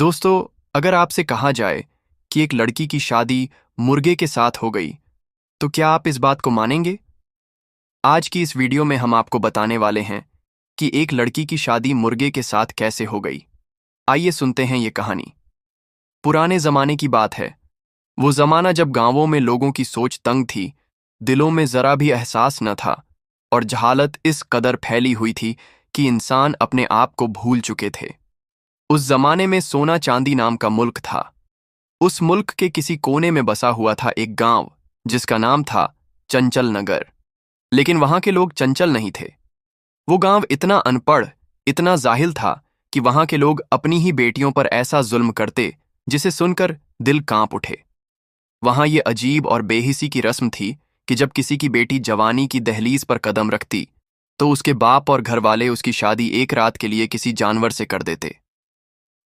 दोस्तों, अगर आपसे कहा जाए कि एक लड़की की शादी मुर्गे के साथ हो गई, तो क्या आप इस बात को मानेंगे? आज की इस वीडियो में हम आपको बताने वाले हैं कि एक लड़की की शादी मुर्गे के साथ कैसे हो गई। आइए सुनते हैं ये कहानी। पुराने जमाने की बात है। वो जमाना जब गांवों में लोगों की सोच तंग थी, दिलों में जरा भी एहसास न था और जहालत इस कदर फैली हुई थी कि इंसान अपने आप को भूल चुके थे। उस जमाने में सोना चांदी नाम का मुल्क था। उस मुल्क के किसी कोने में बसा हुआ था एक गांव जिसका नाम था चंचल नगर। लेकिन वहां के लोग चंचल नहीं थे। वो गांव इतना अनपढ़, इतना जाहिल था कि वहां के लोग अपनी ही बेटियों पर ऐसा जुल्म करते जिसे सुनकर दिल कांप उठे। वहां ये अजीब और बेहिसी की रस्म थी कि जब किसी की बेटी जवानी की दहलीज पर कदम रखती, तो उसके बाप और घरवाले उसकी शादी एक रात के लिए किसी जानवर से कर देते।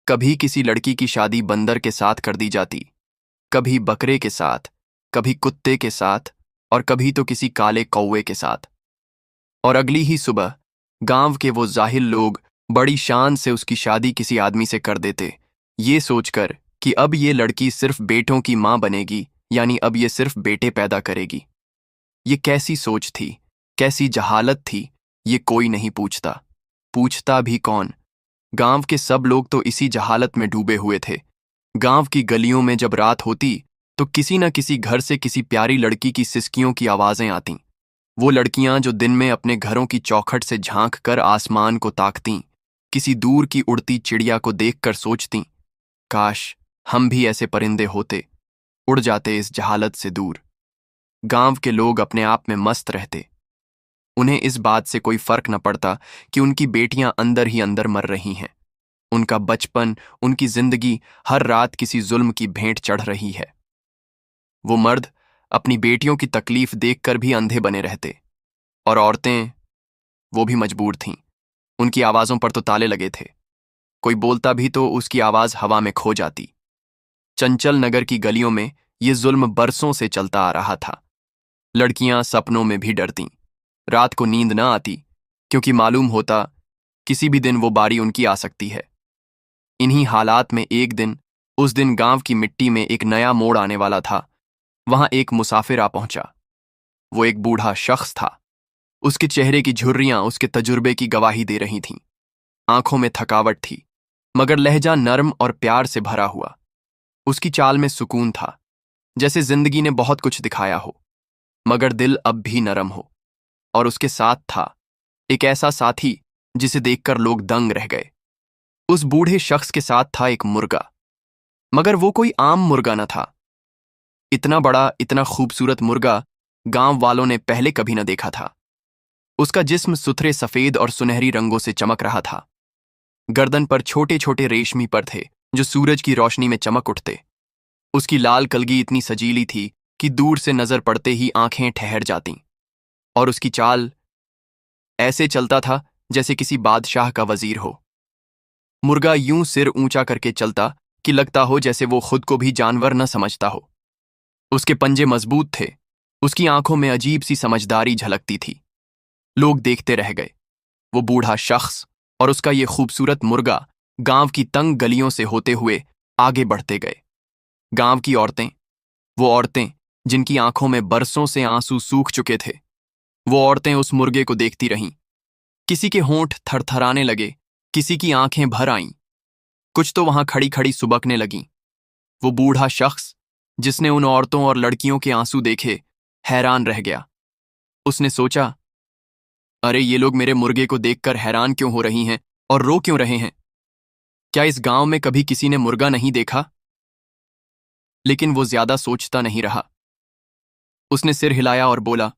कभी किसी लड़की की शादी बंदर के साथ कर दी जाती, कभी बकरे के साथ, कभी कुत्ते के साथ और कभी तो किसी काले कौवे के साथ। और अगली ही सुबह गांव के वो जाहिल लोग बड़ी शान से उसकी शादी किसी आदमी से कर देते, ये सोचकर कि अब ये लड़की सिर्फ बेटों की मां बनेगी, यानी अब ये सिर्फ बेटे पैदा करेगी। ये कैसी सोच थी, कैसी जहालत थी, ये कोई नहीं पूछता। पूछता भी कौन? गांव के सब लोग तो इसी जहालत में डूबे हुए थे। गांव की गलियों में जब रात होती, तो किसी न किसी घर से किसी प्यारी लड़की की सिसकियों की आवाजें आतीं। वो लड़कियां जो दिन में अपने घरों की चौखट से झांक कर आसमान को ताकतीं, किसी दूर की उड़ती चिड़िया को देखकर सोचतीं, काश हम भी ऐसे परिंदे होते, उड़ जाते इस जहालत से दूर। गांव के लोग अपने आप में मस्त रहते। उन्हें इस बात से कोई फर्क न पड़ता कि उनकी बेटियां अंदर ही अंदर मर रही हैं। उनका बचपन, उनकी जिंदगी हर रात किसी जुल्म की भेंट चढ़ रही है। वो मर्द अपनी बेटियों की तकलीफ देखकर भी अंधे बने रहते, और औरतें, वो भी मजबूर थीं। उनकी आवाजों पर तो ताले लगे थे। कोई बोलता भी तो उसकी आवाज हवा में खो जाती। चंचल नगर की गलियों में ये जुल्म बरसों से चलता आ रहा था। लड़कियां सपनों में भी डरतीं। रात को नींद न आती, क्योंकि मालूम होता किसी भी दिन वो बारी उनकी आ सकती है। इन्हीं हालात में एक दिन, उस दिन गांव की मिट्टी में एक नया मोड़ आने वाला था। वहां एक मुसाफिर आ पहुंचा। वो एक बूढ़ा शख्स था। उसके चेहरे की झुर्रियां उसके तजुर्बे की गवाही दे रही थीं। आंखों में थकावट थी, मगर लहजा नर्म और प्यार से भरा हुआ। उसकी चाल में सुकून था, जैसे जिंदगी ने बहुत कुछ दिखाया हो, मगर दिल अब भी नरम हो। और उसके साथ था एक ऐसा साथी जिसे देखकर लोग दंग रह गए। उस बूढ़े शख्स के साथ था एक मुर्गा, मगर वो कोई आम मुर्गा न था। इतना बड़ा, इतना खूबसूरत मुर्गा गांव वालों ने पहले कभी न देखा था। उसका जिस्म सुथरे सफेद और सुनहरी रंगों से चमक रहा था। गर्दन पर छोटे छोटे रेशमी पर थे जो सूरज की रोशनी में चमक उठते। उसकी लाल कलगी इतनी सजीली थी कि दूर से नजर पड़ते ही आंखें ठहर जातीं। और उसकी चाल ऐसे चलता था जैसे किसी बादशाह का वजीर हो। मुर्गा यूं सिर ऊंचा करके चलता कि लगता हो जैसे वो खुद को भी जानवर न समझता हो। उसके पंजे मजबूत थे। उसकी आंखों में अजीब सी समझदारी झलकती थी। लोग देखते रह गए। वो बूढ़ा शख्स और उसका ये खूबसूरत मुर्गा गांव की तंग गलियों से होते हुए आगे बढ़ते गए। गांव की औरतें, वो औरतें जिनकी आंखों में बरसों से आंसू सूख चुके थे, वो औरतें उस मुर्गे को देखती रहीं। किसी के होंठ थरथराने लगे, किसी की आंखें भर आईं, कुछ तो वहां खड़ी खड़ी सुबकने लगीं। वो बूढ़ा शख्स जिसने उन औरतों और लड़कियों के आंसू देखे, हैरान रह गया। उसने सोचा, अरे ये लोग मेरे मुर्गे को देखकर हैरान क्यों हो रही हैं और रो क्यों रहे हैं? क्या इस गांव में कभी किसी ने मुर्गा नहीं देखा? लेकिन वो ज्यादा सोचता नहीं रहा। उसने सिर हिलाया और बोला,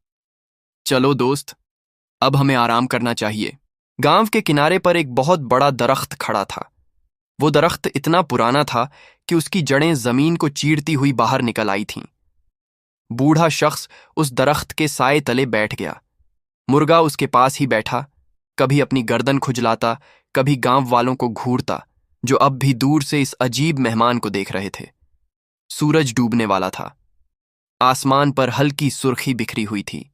चलो दोस्त, अब हमें आराम करना चाहिए। गांव के किनारे पर एक बहुत बड़ा दरख्त खड़ा था। वो दरख्त इतना पुराना था कि उसकी जड़ें जमीन को चीरती हुई बाहर निकल आई थीं। बूढ़ा शख्स उस दरख्त के साए तले बैठ गया। मुर्गा उसके पास ही बैठा, कभी अपनी गर्दन खुजलाता, कभी गांव वालों को घूरता, जो अब भी दूर से इस अजीब मेहमान को देख रहे थे। सूरज डूबने वाला था। आसमान पर हल्की सुर्खी बिखरी हुई थी।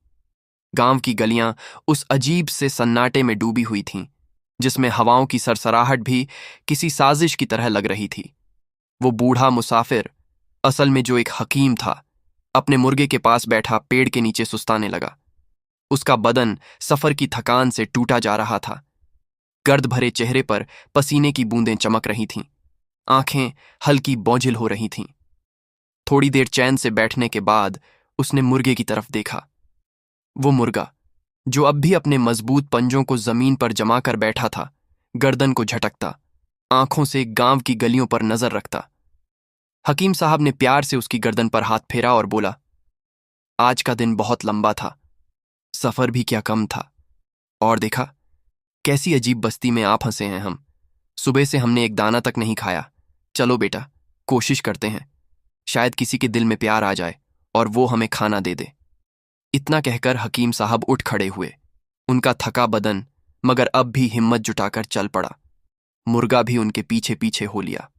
गांव की गलियां उस अजीब से सन्नाटे में डूबी हुई थीं, जिसमें हवाओं की सरसराहट भी किसी साजिश की तरह लग रही थी। वो बूढ़ा मुसाफिर, असल में जो एक हकीम था, अपने मुर्गे के पास बैठा पेड़ के नीचे सुस्ताने लगा। उसका बदन सफर की थकान से टूटा जा रहा था। गर्द भरे चेहरे पर पसीने की बूंदें चमक रही थीं। आंखें हल्की बोझिल हो रही थीं। थोड़ी देर चैन से बैठने के बाद उसने मुर्गे की तरफ देखा। वो मुर्गा, जो अब भी अपने मजबूत पंजों को जमीन पर जमा कर बैठा था, गर्दन को झटकता, आंखों से गांव की गलियों पर नजर रखता। हकीम साहब ने प्यार से उसकी गर्दन पर हाथ फेरा और बोला, आज का दिन बहुत लंबा था, सफर भी क्या कम था। और देखा, कैसी अजीब बस्ती में आप फंसे हैं हम। सुबह से हमने एक दाना तक नहीं खाया। चलो बेटा, कोशिश करते हैं, शायद किसी के दिल में प्यार आ जाए और वो हमें खाना दे दे। इतना कहकर हकीम साहब उठ खड़े हुए। उनका थका बदन मगर अब भी हिम्मत जुटाकर चल पड़ा। मुर्गा भी उनके पीछे पीछे हो लिया।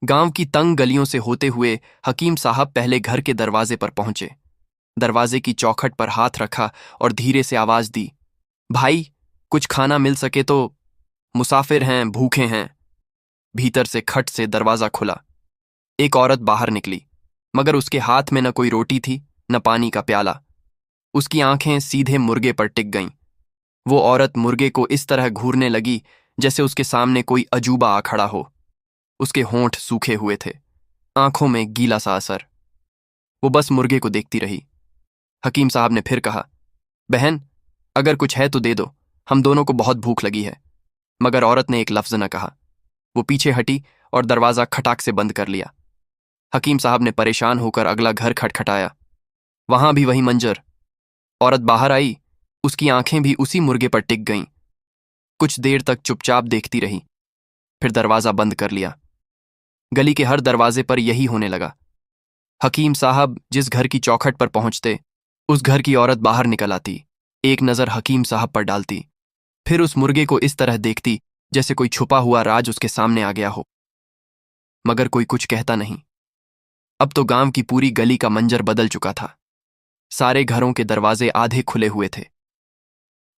गांव की तंग गलियों से होते हुए हकीम साहब पहले घर के दरवाजे पर पहुंचे। दरवाजे की चौखट पर हाथ रखा और धीरे से आवाज दी, भाई, कुछ खाना मिल सके तो, मुसाफिर हैं, भूखे हैं। भीतर से खट से दरवाजा खुला। एक औरत बाहर निकली, मगर उसके हाथ में न कोई रोटी थी न पानी का प्याला। उसकी आंखें सीधे मुर्गे पर टिक गईं। वो औरत मुर्गे को इस तरह घूरने लगी जैसे उसके सामने कोई अजूबा आ खड़ा हो। उसके होंठ सूखे हुए थे, आंखों में गीला सा असर। वो बस मुर्गे को देखती रही। हकीम साहब ने फिर कहा, बहन, अगर कुछ है तो दे दो, हम दोनों को बहुत भूख लगी है। मगर औरत ने एक लफ्ज न कहा। वो पीछे हटी और दरवाजा खटाक से बंद कर लिया। हकीम साहब ने परेशान होकर अगला घर खटखटाया। वहां भी वही मंजर। औरत बाहर आई, उसकी आंखें भी उसी मुर्गे पर टिक गईं। कुछ देर तक चुपचाप देखती रही, फिर दरवाजा बंद कर लिया। गली के हर दरवाजे पर यही होने लगा। हकीम साहब जिस घर की चौखट पर पहुंचते, उस घर की औरत बाहर निकल आती, एक नजर हकीम साहब पर डालती, फिर उस मुर्गे को इस तरह देखती जैसे कोई छुपा हुआ राज उसके सामने आ गया हो। मगर कोई कुछ कहता नहीं। अब तो गांव की पूरी गली का मंजर बदल चुका था। सारे घरों के दरवाजे आधे खुले हुए थे।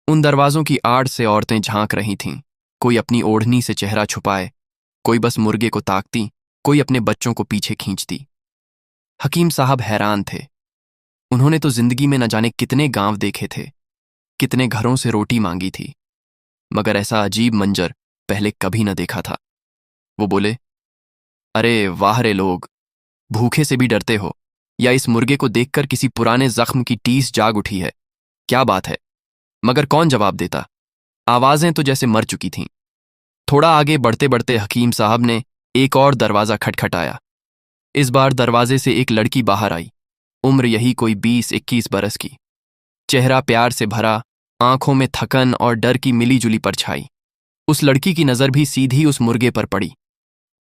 उन दरवाजों की आड़ से औरतें झांक रही थीं, कोई अपनी ओढ़नी से चेहरा छुपाए, कोई बस मुर्गे को ताकती, कोई अपने बच्चों को पीछे खींचती। हकीम साहब हैरान थे। उन्होंने तो जिंदगी में न जाने कितने गांव देखे थे, कितने घरों से रोटी मांगी थी, मगर ऐसा अजीब मंजर पहले कभी न देखा था। वो बोले, अरे वाह रे लोग, भूखे से भी डरते हो, या इस मुर्गे को देखकर किसी पुराने जख्म की टीस जाग उठी है? क्या बात है? मगर कौन जवाब देता? आवाजें तो जैसे मर चुकी थीं। थोड़ा आगे बढ़ते बढ़ते हकीम साहब ने एक और दरवाजा खटखटाया। इस बार दरवाजे से एक लड़की बाहर आई, उम्र यही कोई 20-21 बरस की। चेहरा प्यार से भरा, आंखों में थकन और डर की मिलीजुली परछाई। उस लड़की की नजर भी सीधी उस मुर्गे पर पड़ी।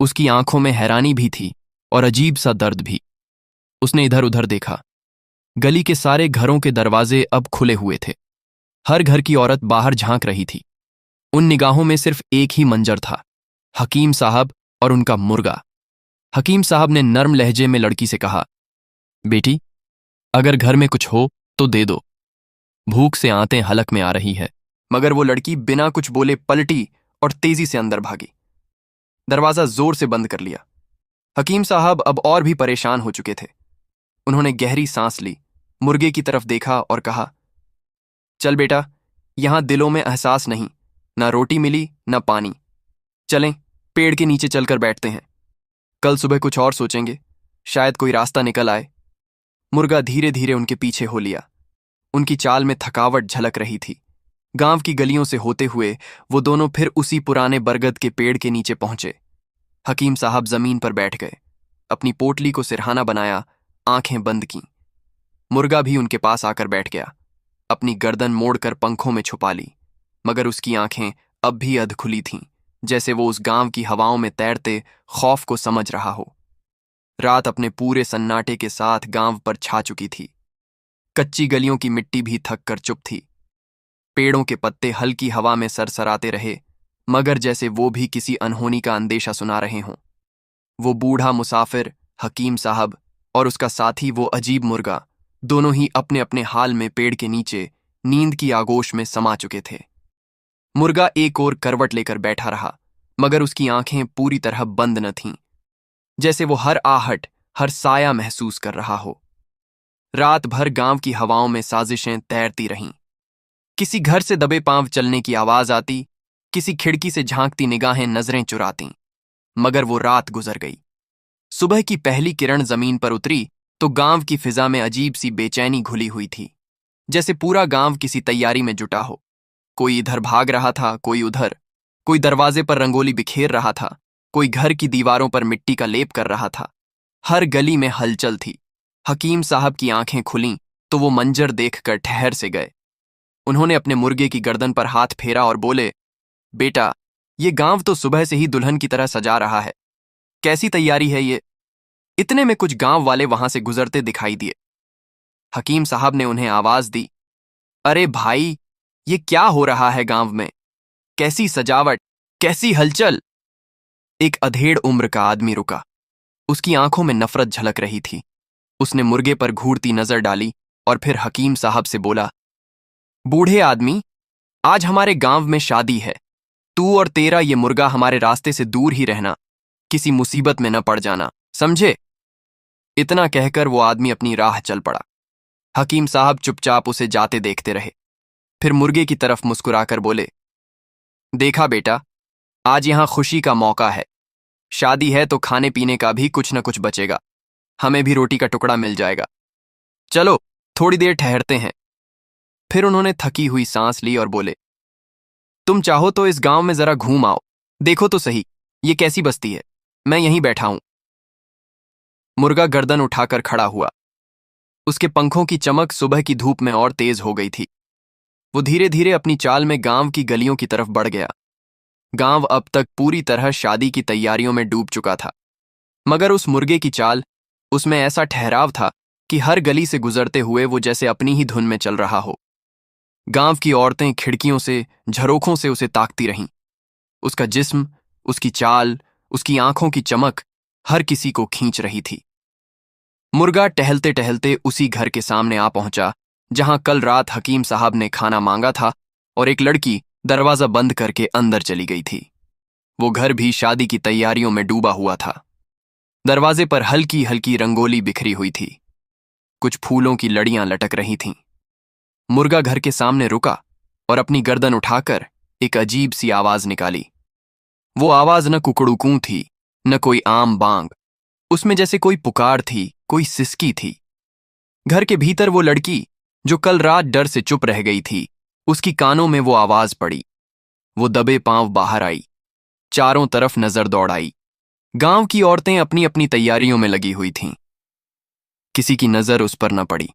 उसकी आंखों में हैरानी भी थी और अजीब सा दर्द भी। उसने इधर उधर देखा। गली के सारे घरों के दरवाजे अब खुले हुए थे। हर घर की औरत बाहर झांक रही थी। उन निगाहों में सिर्फ एक ही मंजर था, हकीम साहब और उनका मुर्गा। हकीम साहब ने नर्म लहजे में लड़की से कहा, बेटी, अगर घर में कुछ हो तो दे दो, भूख से आंतें हलक में आ रही है। मगर वो लड़की बिना कुछ बोले पलटी और तेजी से अंदर भागी। दरवाजा जोर से बंद कर लिया। हकीम साहब अब और भी परेशान हो चुके थे। उन्होंने गहरी सांस ली, मुर्गे की तरफ देखा और कहा, चल बेटा, यहां दिलों में एहसास नहीं, ना रोटी मिली ना पानी। चलें, पेड़ के नीचे चलकर बैठते हैं, कल सुबह कुछ और सोचेंगे, शायद कोई रास्ता निकल आए। मुर्गा धीरे धीरे उनके पीछे हो लिया। उनकी चाल में थकावट झलक रही थी। गांव की गलियों से होते हुए वो दोनों फिर उसी पुराने बरगद के पेड़ के नीचे पहुंचे। हकीम साहब जमीन पर बैठ गए, अपनी पोटली को सिरहाना बनाया, आंखें बंद कीं। मुर्गा भी उनके पास आकर बैठ गया, अपनी गर्दन मोड़कर पंखों में छुपा ली, मगर उसकी आंखें अब भी अध खुली थीं, जैसे वो उस गांव की हवाओं में तैरते खौफ को समझ रहा हो। रात अपने पूरे सन्नाटे के साथ गांव पर छा चुकी थी। कच्ची गलियों की मिट्टी भी थक कर चुप थी। पेड़ों के पत्ते हल्की हवा में सरसराते रहे, मगर जैसे वो भी किसी अनहोनी का अंदेशा सुना रहे हों। वो बूढ़ा मुसाफिर, हकीम साहब और उसका साथी वो अजीब मुर्गा, दोनों ही अपने अपने हाल में पेड़ के नीचे नींद की आगोश में समा चुके थे। मुर्गा एक और करवट लेकर बैठा रहा, मगर उसकी आंखें पूरी तरह बंद न थीं, जैसे वो हर आहट, हर साया महसूस कर रहा हो। रात भर गांव की हवाओं में साजिशें तैरती रहीं। किसी घर से दबे पांव चलने की आवाज आती, किसी खिड़की से झांकती निगाहें नजरें चुरातीं। मगर वो रात गुजर गई। सुबह की पहली किरण जमीन पर उतरी तो गांव की फिजा में अजीब सी बेचैनी घुली हुई थी, जैसे पूरा गांव किसी तैयारी में जुटा हो। कोई इधर भाग रहा था, कोई उधर। कोई दरवाजे पर रंगोली बिखेर रहा था, कोई घर की दीवारों पर मिट्टी का लेप कर रहा था। हर गली में हलचल थी। हकीम साहब की आंखें खुलीं तो वो मंजर देखकर ठहर से गए। उन्होंने अपने मुर्गे की गर्दन पर हाथ फेरा और बोले, बेटा, ये गांव तो सुबह से ही दुल्हन की तरह सजा रहा है। कैसी तैयारी है ये? इतने में कुछ गांव वाले वहां से गुजरते दिखाई दिए। हकीम साहब ने उन्हें आवाज दी, अरे भाई, ये क्या हो रहा है गांव में? कैसी सजावट, कैसी हलचल! एक अधेड़ उम्र का आदमी रुका। उसकी आंखों में नफरत झलक रही थी। उसने मुर्गे पर घूरती नजर डाली और फिर हकीम साहब से बोला, बूढ़े आदमी, आज हमारे गांव में शादी है। तू और तेरा ये मुर्गा हमारे रास्ते से दूर ही रहना, किसी मुसीबत में न पड़ जाना, समझे? इतना कहकर वो आदमी अपनी राह चल पड़ा। हकीम साहब चुपचाप उसे जाते देखते रहे। फिर मुर्गे की तरफ मुस्कुराकर बोले, देखा बेटा, आज यहां खुशी का मौका है। शादी है तो खाने पीने का भी कुछ न कुछ बचेगा। हमें भी रोटी का टुकड़ा मिल जाएगा। चलो, थोड़ी देर ठहरते हैं। फिर उन्होंने थकी हुई सांस ली और बोले, तुम चाहो तो इस गांव में जरा घूम आओ, देखो तो सही, ये कैसी बस्ती है। मैं यहीं बैठा हूं। मुर्गा गर्दन उठाकर खड़ा हुआ। उसके पंखों की चमक सुबह की धूप में और तेज हो गई थी। वो धीरे धीरे अपनी चाल में गांव की गलियों की तरफ बढ़ गया। गांव अब तक पूरी तरह शादी की तैयारियों में डूब चुका था, मगर उस मुर्गे की चाल, उसमें ऐसा ठहराव था कि हर गली से गुजरते हुए वो जैसे अपनी ही धुन में चल रहा हो। गांव की औरतें खिड़कियों से, झरोखों से उसे ताकती रहीं। उसका जिस्म, उसकी चाल, उसकी आंखों की चमक हर किसी को खींच रही थी। मुर्गा टहलते टहलते उसी घर के सामने आ पहुंचा जहां कल रात हकीम साहब ने खाना मांगा था, और एक लड़की दरवाजा बंद करके अंदर चली गई थी। वो घर भी शादी की तैयारियों में डूबा हुआ था। दरवाजे पर हल्की हल्की रंगोली बिखरी हुई थी। कुछ फूलों की लड़ियां लटक रही थीं। मुर्गा घर के सामने रुका और अपनी गर्दन उठाकर एक अजीब सी आवाज निकाली। वो आवाज न कुकड़ूकू थी, न कोई आम बांग। उसमें जैसे कोई पुकार थी, कोई सिसकी थी। घर के भीतर वो लड़की, जो कल रात डर से चुप रह गई थी, उसकी कानों में वो आवाज पड़ी। वो दबे पांव बाहर आई, चारों तरफ नजर दौड़ाई। गांव की औरतें अपनी अपनी तैयारियों में लगी हुई थीं। किसी की नजर उस पर न पड़ी।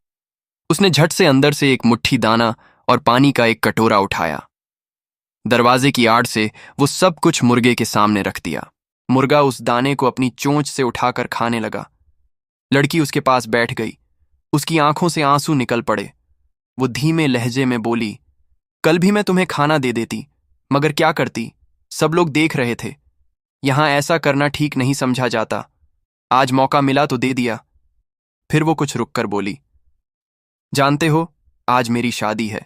उसने झट से अंदर से एक मुट्ठी दाना और पानी का एक कटोरा उठाया। दरवाजे की आड़ से वो सब कुछ मुर्गे के सामने रख दिया। मुर्गा उस दाने को अपनी चोंच से उठाकर खाने लगा। लड़की उसके पास बैठ गई। उसकी आंखों से आंसू निकल पड़े। वो धीमे लहजे में बोली, कल भी मैं तुम्हें खाना दे देती, मगर क्या करती, सब लोग देख रहे थे। यहां ऐसा करना ठीक नहीं समझा जाता। आज मौका मिला तो दे दिया। फिर वो कुछ रुककर बोली, जानते हो, आज मेरी शादी है।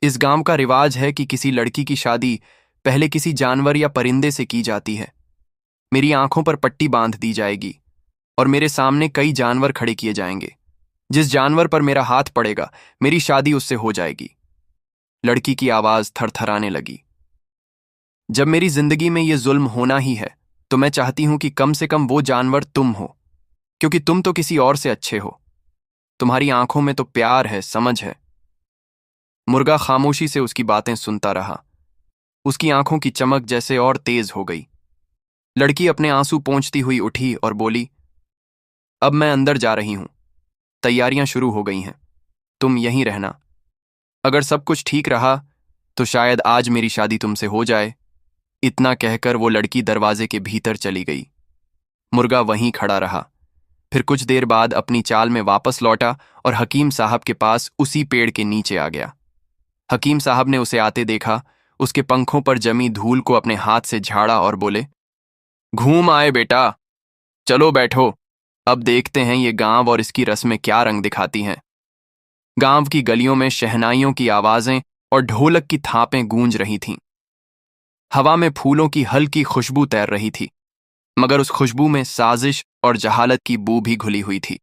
इस गांव का रिवाज है कि किसी लड़की की शादी पहले किसी जानवर या परिंदे से की जाती है। मेरी आंखों पर पट्टी बांध दी जाएगी और मेरे सामने कई जानवर खड़े किए जाएंगे। जिस जानवर पर मेरा हाथ पड़ेगा, मेरी शादी उससे हो जाएगी। लड़की की आवाज थरथराने लगी। जब मेरी जिंदगी में ये जुल्म होना ही है, तो मैं चाहती हूं कि कम से कम वो जानवर तुम हो, क्योंकि तुम तो किसी और से अच्छे हो। तुम्हारी आंखों में तो प्यार है, समझ है। मुर्गा खामोशी से उसकी बातें सुनता रहा। उसकी आंखों की चमक जैसे और तेज हो गई। लड़की अपने आंसू पोंछती हुई उठी और बोली, अब मैं अंदर जा रही हूं। तैयारियां शुरू हो गई हैं। तुम यहीं रहना। अगर सब कुछ ठीक रहा तो शायद आज मेरी शादी तुमसे हो जाए। इतना कहकर वो लड़की दरवाजे के भीतर चली गई। मुर्गा वहीं खड़ा रहा। फिर कुछ देर बाद अपनी चाल में वापस लौटा और हकीम साहब के पास उसी पेड़ के नीचे आ गया। हकीम साहब ने उसे आते देखा, उसके पंखों पर जमी धूल को अपने हाथ से झाड़ा और बोले, घूम आए बेटा, चलो बैठो। अब देखते हैं ये गांव और इसकी रस्में क्या रंग दिखाती हैं। गांव की गलियों में शहनाइयों की आवाजें और ढोलक की थापें गूंज रही थीं। हवा में फूलों की हल्की खुशबू तैर रही थी, मगर उस खुशबू में साजिश और जहालत की बू भी घुली हुई थी।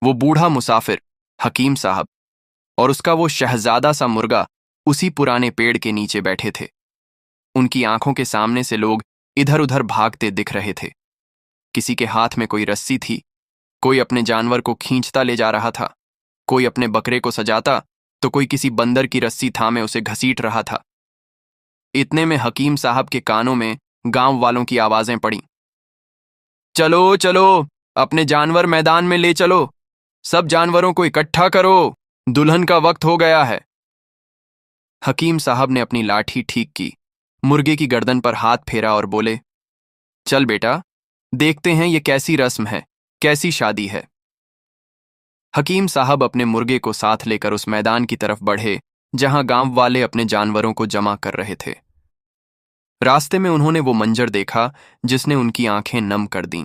वो बूढ़ा मुसाफिर हकीम साहब और उसका वो शहजादा सा मुर्गा उसी पुराने पेड़ के नीचे बैठे थे। उनकी आंखों के सामने से लोग इधर उधर भागते दिख रहे थे। किसी के हाथ में कोई रस्सी थी, कोई अपने जानवर को खींचता ले जा रहा था, कोई अपने बकरे को सजाता तो कोई किसी बंदर की रस्सी थामे उसे घसीट रहा था। इतने में हकीम साहब के कानों में गांव वालों की आवाजें पड़ी। चलो चलो, अपने जानवर मैदान में ले चलो, सब जानवरों को इकट्ठा करो, दुल्हन का वक्त हो गया है। हकीम साहब ने अपनी लाठी ठीक की, मुर्गे की गर्दन पर हाथ फेरा और बोले, चल बेटा, देखते हैं ये कैसी रस्म है, कैसी शादी है। हकीम साहब अपने मुर्गे को साथ लेकर उस मैदान की तरफ बढ़े जहां गांव वाले अपने जानवरों को जमा कर रहे थे। रास्ते में उन्होंने वो मंजर देखा जिसने उनकी आंखें नम कर दीं।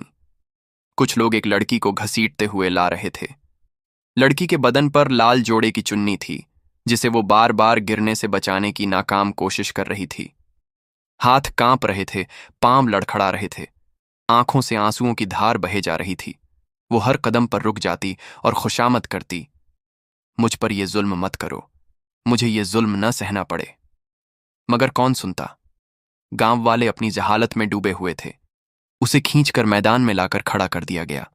कुछ लोग एक लड़की को घसीटते हुए ला रहे थे। लड़की के बदन पर लाल जोड़े की चुन्नी थी, जिसे वो बार बार गिरने से बचाने की नाकाम कोशिश कर रही थी। हाथ कांप रहे थे, पांव लड़खड़ा रहे थे, आंखों से आंसुओं की धार बहे जा रही थी। वो हर कदम पर रुक जाती और खुशामद करती, मुझ पर यह जुल्म मत करो, मुझे ये जुल्म न सहना पड़े। मगर कौन सुनता। गांव वाले अपनी जहालत में डूबे हुए थे। उसे खींचकर मैदान में लाकर खड़ा कर दिया गया।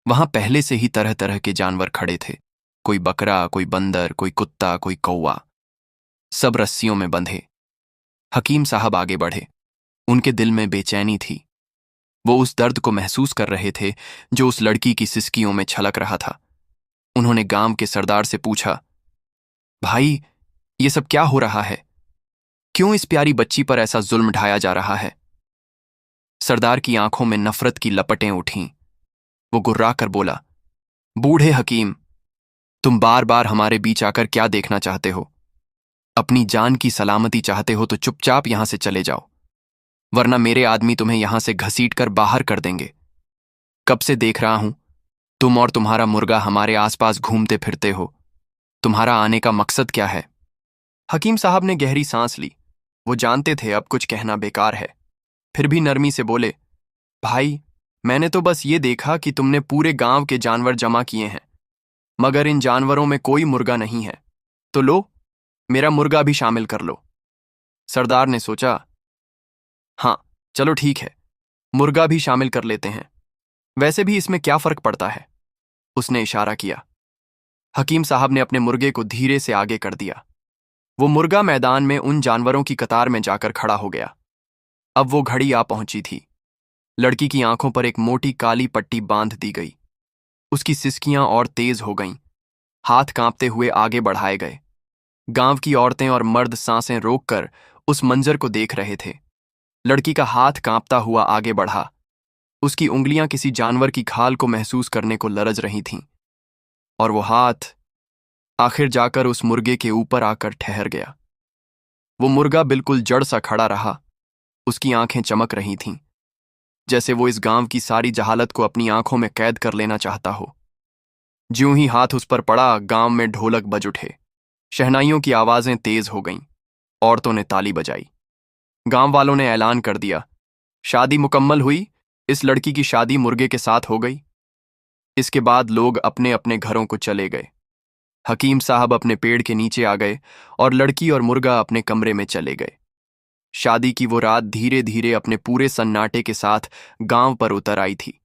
वहां पहले से ही तरह तरह के जानवर खड़े थे, कोई बकरा, कोई बंदर, कोई कुत्ता, कोई कौवा, सब रस्सियों में बंधे। हकीम साहब आगे बढ़े। उनके दिल में बेचैनी थी। वो उस दर्द को महसूस कर रहे थे जो उस लड़की की सिसकियों में छलक रहा था। उन्होंने गांव के सरदार से पूछा, भाई, ये सब क्या हो रहा है? क्यों इस प्यारी बच्ची पर ऐसा जुल्म ढाया जा रहा है? सरदार की आंखों में नफरत की लपटें उठीं। वो गुर्रा कर बोला, बूढ़े हकीम, तुम बार बार हमारे बीच आकर क्या देखना चाहते हो? अपनी जान की सलामती चाहते हो तो चुपचाप यहां से चले जाओ, वरना मेरे आदमी तुम्हें यहां से घसीट कर बाहर कर देंगे। कब से देख रहा हूं, तुम और तुम्हारा मुर्गा हमारे आसपास घूमते फिरते हो। तुम्हारा आने का मकसद क्या है? हकीम साहब ने गहरी सांस ली। वो जानते थे अब कुछ कहना बेकार है, फिर भी नरमी से बोले, भाई, मैंने तो बस ये देखा कि तुमने पूरे गांव के जानवर जमा किए हैं, मगर इन जानवरों में कोई मुर्गा नहीं है, तो लो, मेरा मुर्गा भी शामिल कर लो। सरदार ने सोचा, हाँ, चलो ठीक है, मुर्गा भी शामिल कर लेते हैं, वैसे भी इसमें क्या फर्क पड़ता है। उसने इशारा किया। हकीम साहब ने अपने मुर्गे को धीरे से आगे कर दिया। वो मुर्गा मैदान में उन जानवरों की कतार में जाकर खड़ा हो गया। अब वो घड़ी आ पहुंची थी। लड़की की आंखों पर एक मोटी काली पट्टी बांध दी गई। उसकी सिसकियां और तेज हो गईं। हाथ कांपते हुए आगे बढ़ाए गए। गांव की औरतें और मर्द सांसें रोककर उस मंजर को देख रहे थे। लड़की का हाथ कांपता हुआ आगे बढ़ा। उसकी उंगलियां किसी जानवर की खाल को महसूस करने को लरज रही थीं, और वो हाथ आखिर जाकर उस मुर्गे के ऊपर आकर ठहर गया। वो मुर्गा बिल्कुल जड़ सा खड़ा रहा। उसकी आंखें चमक रही थीं, जैसे वो इस गांव की सारी जहालत को अपनी आंखों में कैद कर लेना चाहता हो। ज्यों ही हाथ उस पर पड़ा, गांव में ढोलक बज उठे। शहनाइयों की आवाजें तेज हो गईं। औरतों ने ताली बजाई। गांव वालों ने ऐलान कर दिया, शादी मुकम्मल हुई, इस लड़की की शादी मुर्गे के साथ हो गई। इसके बाद लोग अपने अपने घरों को चले गए। हकीम साहब अपने पेड़ के नीचे आ गए और लड़की और मुर्गा अपने कमरे में चले गए। शादी की वो रात धीरे धीरे अपने पूरे सन्नाटे के साथ गांव पर उतर आई थी।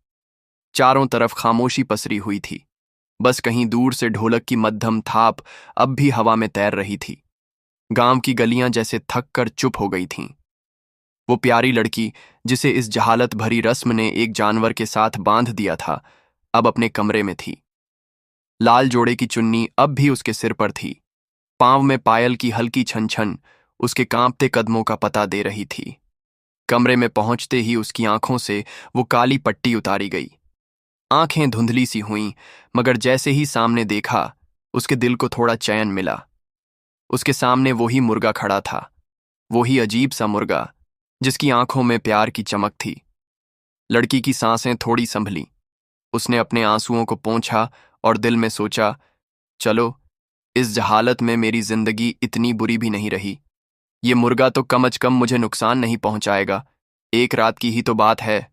चारों तरफ खामोशी पसरी हुई थी। बस कहीं दूर से ढोलक की मध्यम थाप अब भी हवा में तैर रही थी। गांव की गलियां जैसे थक कर चुप हो गई थीं। वो प्यारी लड़की, जिसे इस जहालत भरी रस्म ने एक जानवर के साथ बांध दिया था, अब अपने कमरे में थी। लाल जोड़े की चुन्नी अब भी उसके सिर पर थी। पांव में पायल की हल्की छन छन उसके कांपते कदमों का पता दे रही थी। कमरे में पहुंचते ही उसकी आंखों से वो काली पट्टी उतारी गई। आंखें धुंधली सी हुईं, मगर जैसे ही सामने देखा, उसके दिल को थोड़ा चैन मिला। उसके सामने वही मुर्गा खड़ा था, वही अजीब सा मुर्गा जिसकी आंखों में प्यार की चमक थी। लड़की की सांसें थोड़ी संभली। उसने अपने आंसुओं को पोंछा और दिल में सोचा, चलो, इस जहालत में मेरी जिंदगी इतनी बुरी भी नहीं रही। ये मुर्गा तो कम अज कम मुझे नुकसान नहीं पहुंचाएगा। एक रात की ही तो बात है,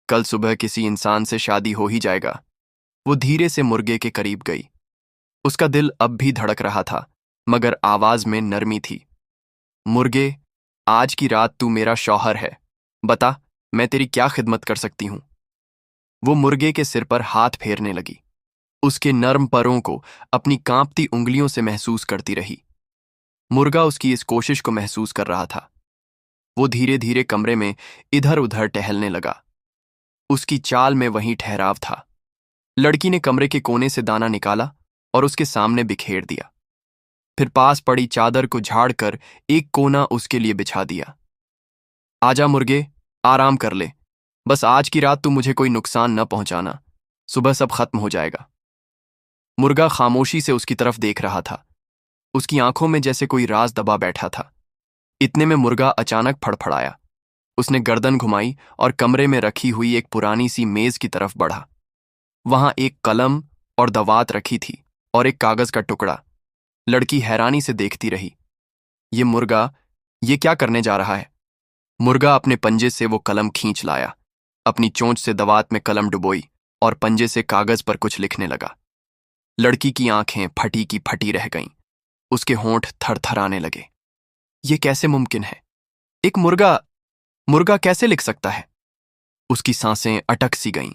कल सुबह किसी इंसान से शादी हो ही जाएगा। वो धीरे से मुर्गे के करीब गई। उसका दिल अब भी धड़क रहा था, मगर आवाज में नरमी थी। मुर्गे, आज की रात तू मेरा शौहर है। बता, मैं तेरी क्या खिदमत कर सकती हूं? वो मुर्गे के सिर पर हाथ फेरने लगी, उसके नर्म परों को अपनी कांपती उंगलियों से महसूस करती रही। मुर्गा उसकी इस कोशिश को महसूस कर रहा था। वो धीरे धीरे कमरे में इधर उधर टहलने लगा। उसकी चाल में वही ठहराव था। लड़की ने कमरे के कोने से दाना निकाला और उसके सामने बिखेर दिया। फिर पास पड़ी चादर को झाड़कर एक कोना उसके लिए बिछा दिया। आजा मुर्गे, आराम कर ले। बस आज की रात तू मुझे कोई नुकसान न पहुंचाना, सुबह सब खत्म हो जाएगा। मुर्गा खामोशी से उसकी तरफ देख रहा था। उसकी आंखों में जैसे कोई राज दबा बैठा था। इतने में मुर्गा अचानक फड़फड़ाया। उसने गर्दन घुमाई और कमरे में रखी हुई एक पुरानी सी मेज की तरफ बढ़ा। वहां एक कलम और दवात रखी थी और एक कागज का टुकड़ा। लड़की हैरानी से देखती रही। ये मुर्गा, ये क्या करने जा रहा है? मुर्गा अपने पंजे से वो कलम खींच लाया, अपनी चोंच से दवात में कलम डुबोई और पंजे से कागज पर कुछ लिखने लगा। लड़की की आंखें फटी की फटी रह गईं। उसके होंठ थरथराने लगे। ये कैसे मुमकिन है? एक मुर्गा कैसे लिख सकता है? उसकी सांसें अटक सी गईं।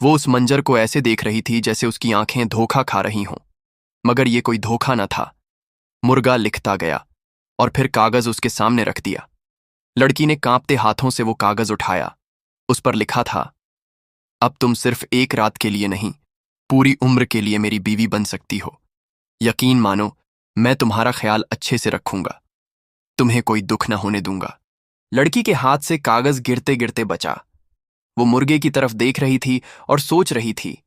वो उस मंजर को ऐसे देख रही थी जैसे उसकी आंखें धोखा खा रही हों, मगर ये कोई धोखा न था। मुर्गा लिखता गया और फिर कागज उसके सामने रख दिया। लड़की ने कांपते हाथों से वो कागज उठाया। उस पर लिखा था, अब तुम सिर्फ एक रात के लिए नहीं, पूरी उम्र के लिए मेरी बीवी बन सकती हो। यकीन मानो, मैं तुम्हारा ख्याल अच्छे से रखूंगा, तुम्हें कोई दुख न होने दूंगा। लड़की के हाथ से कागज गिरते गिरते बचा। वो मुर्गे की तरफ देख रही थी और सोच रही थी,